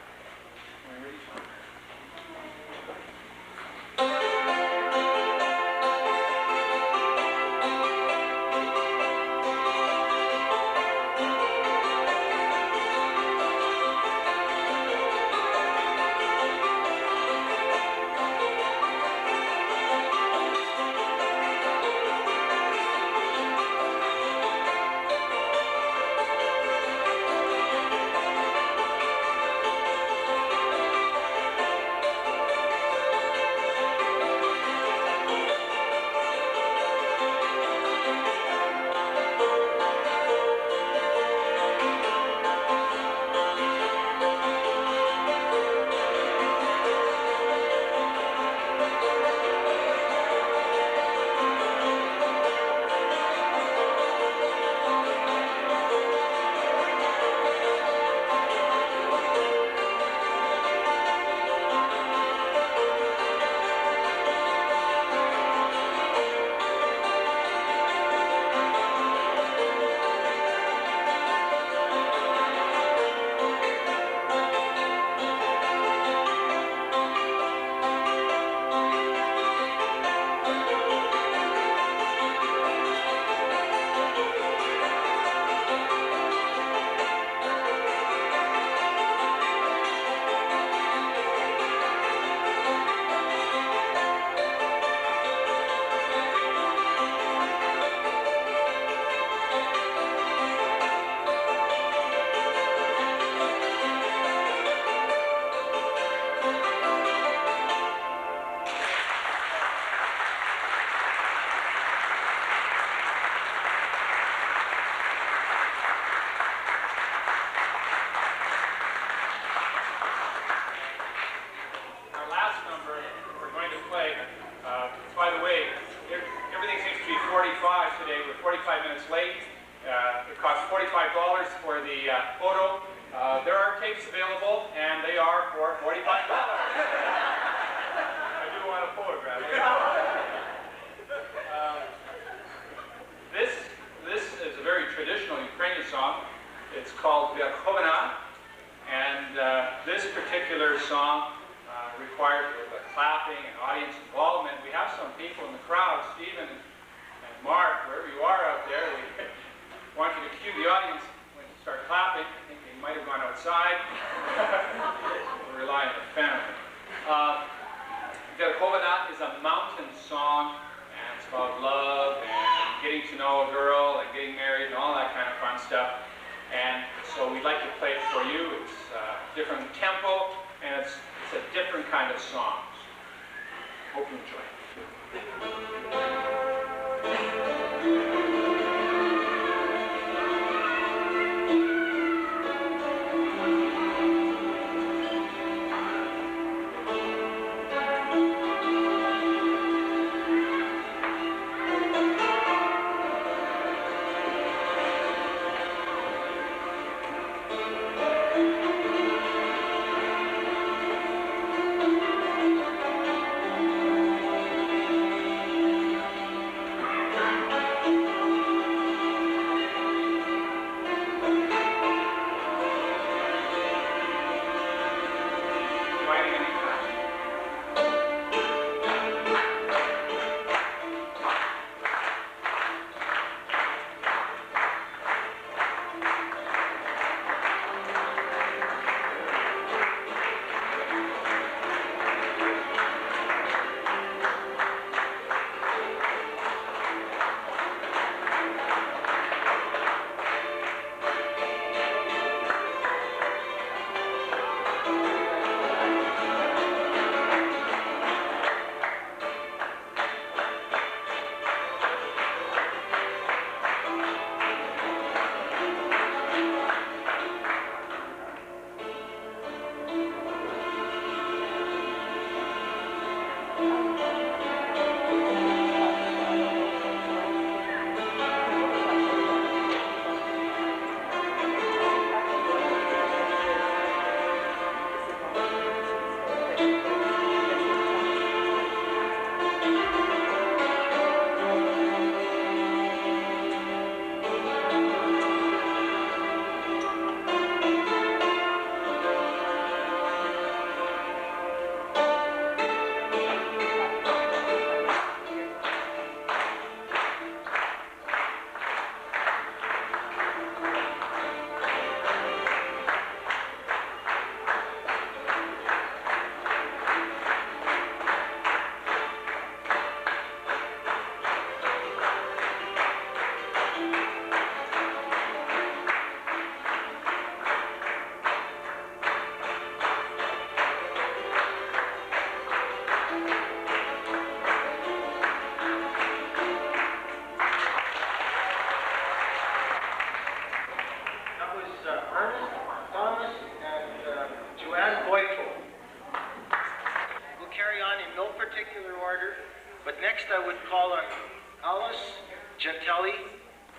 Gentelli,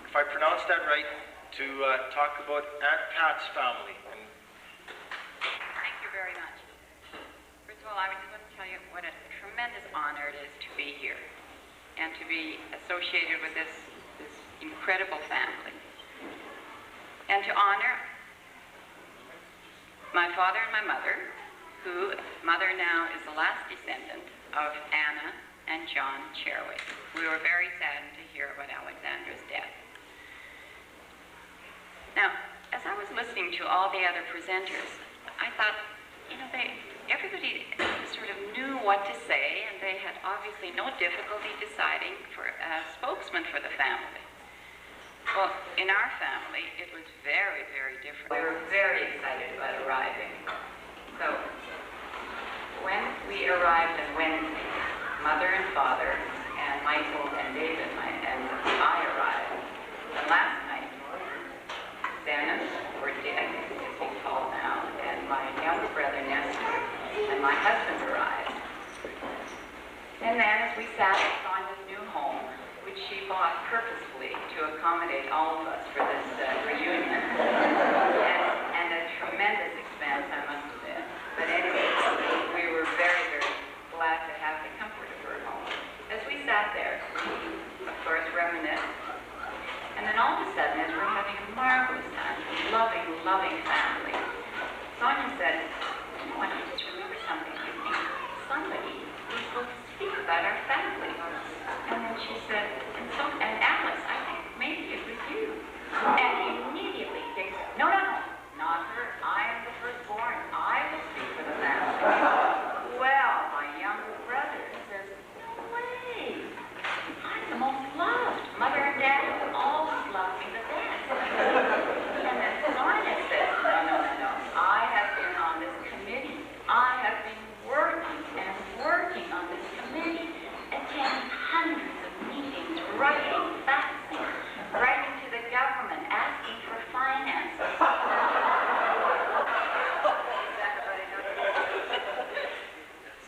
if I pronounce that right, to talk about Aunt Pat's family. And
thank you very much. First of all, I just want to tell you what a tremendous honor it is to be here and to be associated with this incredible family. And to honor my father and my mother, who, mother now is the last descendant of Anna and John Cherwick. We were very saddened to hear about Alexandra's death. Now, as I was listening to all the other presenters, I thought, you know, everybody sort of knew what to say, and they had obviously no difficulty deciding for a spokesman for the family. Well, in our family, it was very, very different. We were very excited about arriving. So, when we arrived on Wednesday, Mother and Father and Michael and David and I arrived. And last night, Dennis, or Dick, as he's called now, and my younger brother Nestor, and my husband arrived. And then as we sat in Sonia's new home, which she bought purposefully to accommodate all of us for this reunion, and a tremendous expense, I must admit. But anyway, we were very, very glad to have the comfort of her home. As we sat there, we, of course, reminisced. And then all of a sudden, as we're having a marvelous time, loving, loving family, Sonia said, "Oh, I just remember something. I think somebody was supposed to speak about our family." And then she said, and Alice, I think maybe it was you. And immediately they said, "No, no, no, not her. I am the firstborn. I will speak for the family." Well, my younger brother says, "No way. I'm the most loved. Mother and Dad have always loved me the best." And then Sonia says, "No, no, no, no. I have been on this committee. I have been working and working on this committee, attending hundreds of meetings, writing, faxing, writing to the government, asking for finances."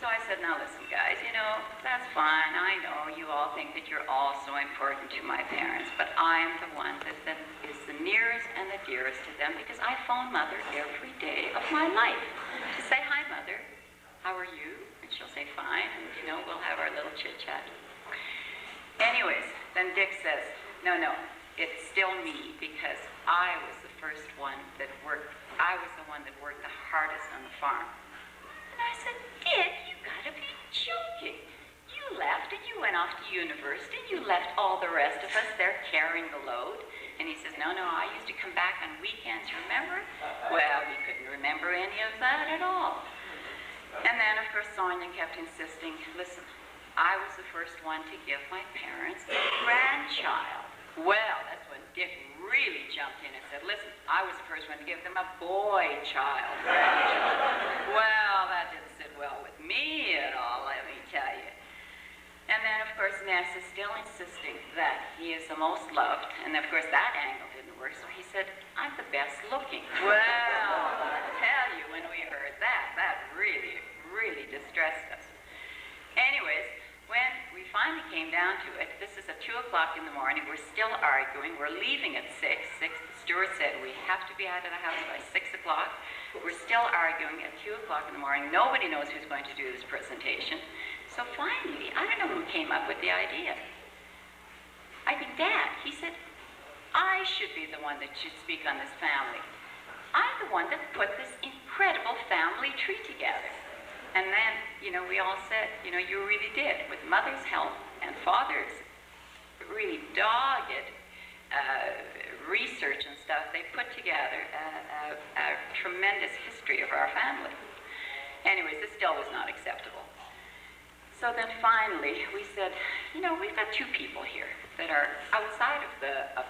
So I said, "Now listen, guys, you know, that's fine. I know you all think that you're all so important to my parents, but I am the one that is the nearest and the dearest to them because I phone Mother every day of my life to say, 'Hi, Mother, how are you?' And she'll say, 'Fine,' and, you know, we'll have our little chit-chat." Anyways, then Dick says, "No, no, it's still me because I was the first one that worked. I was the one that worked the hardest on the farm." And I said, "Dick, you gotta be joking. You left and you went off to university and you left all the rest of us there carrying the load." And he says, "No, no, I used to come back on weekends, remember?" Well, we couldn't remember any of that at all. And then, of course, Sonia kept insisting, "Listen, I was the first one to give my parents a grandchild." Well, that's when Dick really jumped in and said, "Listen, I was the first one to give them a boy child." Well, that didn't sit well with me at all, let me tell you. And then, of course, Ness is still insisting that he is the most loved. And, of course, that angle didn't work, so he said, "I'm the best looking." Well, I tell you, when we heard that, that really, really distressed us. Anyways, when we finally came down to it, this is at 2 o'clock in the morning, we're still arguing, we're leaving at 6. Stuart said we have to be out of the house by 6 o'clock. We're still arguing at 2 o'clock in the morning. Nobody knows who's going to do this presentation. So finally, I don't know who came up with the idea. I think Dad, he said, "I should be the one that should speak on this family. I'm the one that put this incredible family tree together." And then, you know, we all said, "You know, you really did." With Mother's help and Father's really dogged research and stuff, they put together a tremendous history of our family. Anyways, this still was not acceptable. So then finally, we said, "You know, we've got 2 people here that are outside of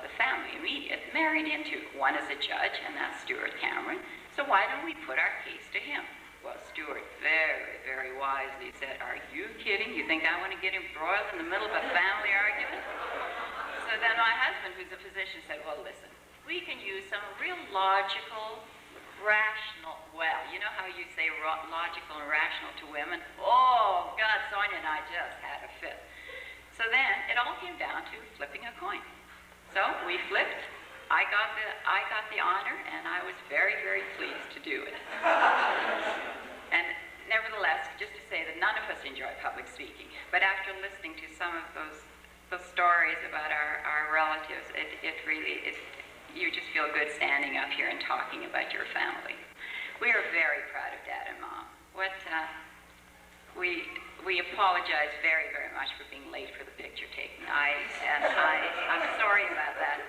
the family immediate, married into. One is a judge, and that's Stuart Cameron. So why don't we put our case to him?" Well, Stuart very, very wisely said, "Are you kidding? You think I want to get embroiled in the middle of a family argument?" So then my husband, who's a physician, said, "Well, listen, we can use some real logical, rational, well, you know how you say logical and rational to women? Oh, God, Sonia and I just had a fit. So then it all came down to flipping a coin. So we flipped. I got the honor, and I was very, very pleased to do it. And nevertheless, just to say that none of us enjoy public speaking, but after listening to some of those stories about our relatives, you just feel good standing up here and talking about your family. We are very proud of Dad and Mom. We apologize very, very much for being late for the picture taking. I'm sorry about that.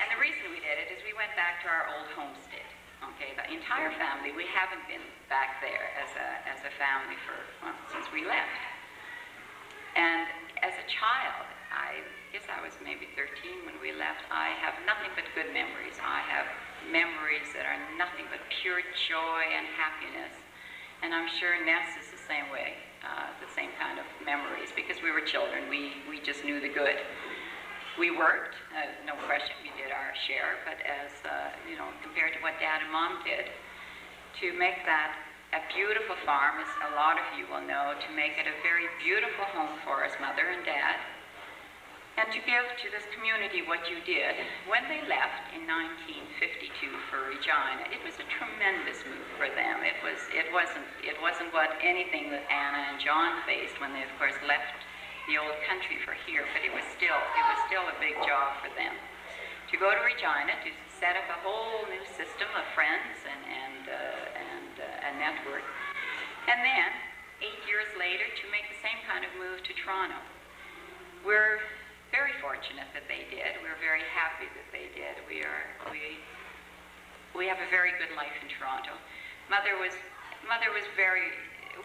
And the reason we did it is we went back to our old homestead. Okay, the entire family. We haven't been back there as a family since we left. And as a child, I guess I was maybe 13 when we left. I have nothing but good memories. I have memories that are nothing but pure joy and happiness. And I'm sure Ness is the same way, the same kind of memories, because we were children. We just knew the good. We worked, no question, we did our share, but as, compared to what Dad and Mom did, to make that a beautiful farm, as a lot of you will know, to make it a very beautiful home for us, Mother and Dad, and to give to this community what you did. When they left in 1952 for Regina, it was a tremendous move for them. It wasn't what anything that Anna and John faced when they, of course, left the old country for here, but it was still a big job for them. To go to Regina, to set up a whole new system of friends and a network, and then 8 years later to make the same kind of move to Toronto. We're very fortunate that they did. We're very happy that they did. We have a very good life in Toronto. Mother was very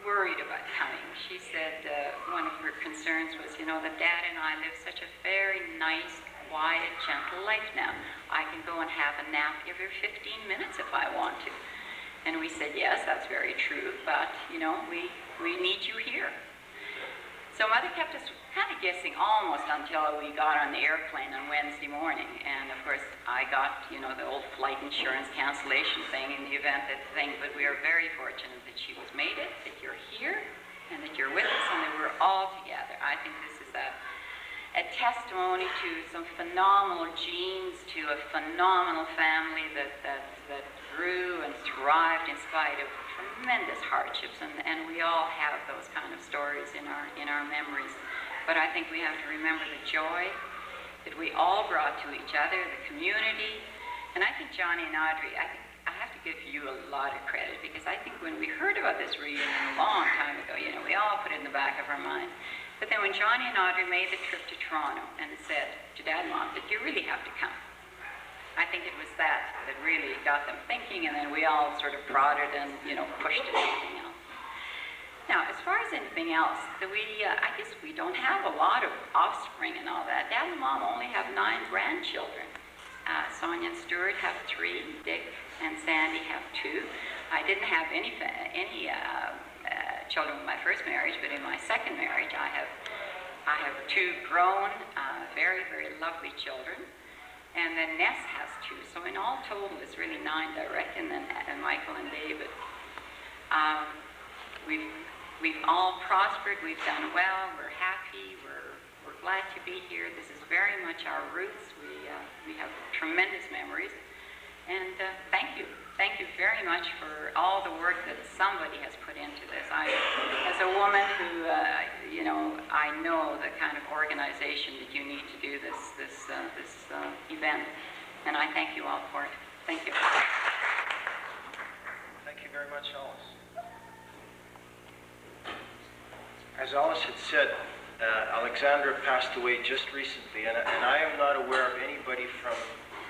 worried about coming. She said one of her concerns was, that Dad and I live such a very nice, quiet, gentle life now. I can go and have a nap every 15 minutes if I want to. And we said, yes, that's very true, but, we need you here. So Mother kept us kind of guessing almost until we got on the airplane on Wednesday morning. And of course, I got, the old flight insurance cancellation thing in the event that thing, but we are very fortunate that she was made it, that you're here, and that you're with us, and that we're all together. I think this is a testimony to some phenomenal genes, to a phenomenal family that grew and thrived in spite of tremendous hardships, and we all have those kind of stories in our memories. But I think we have to remember the joy that we all brought to each other, the community. And I think Johnny and Audrey, I have to give you a lot of credit, because I think when we heard about this reunion a long time ago, we all put it in the back of our minds. But then when Johnny and Audrey made the trip to Toronto and said to Dad and Mom that you really have to come, I think it was that really got them thinking, and then we all sort of prodded and, pushed to something else. Now, as far as anything else, I guess we don't have a lot of offspring and all that. Dad and Mom only have 9 grandchildren. Sonia and Stuart have 3, Dick and Sandy have 2. I didn't have any children with my first marriage, but in my second marriage, I have 2 grown, very, very lovely children. And then Ness has 2. So in all total, it's really 9 direct, and then Michael and David. We've all prospered. We've done well. We're happy. We're glad to be here. This is very much our roots. We have tremendous memories. And thank you. Thank you very much for all the work that somebody has put into this. As a woman who, I know the kind of organization that you need to do this event, and I thank you all for it. Thank you.
Thank you very much, Alice. As Alice had said, Alexandra passed away just recently, and I am not aware of anybody from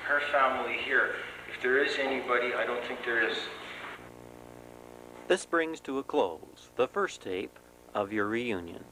her family here. If there is anybody, I don't think there is.
This brings to a close the first tape of your reunion.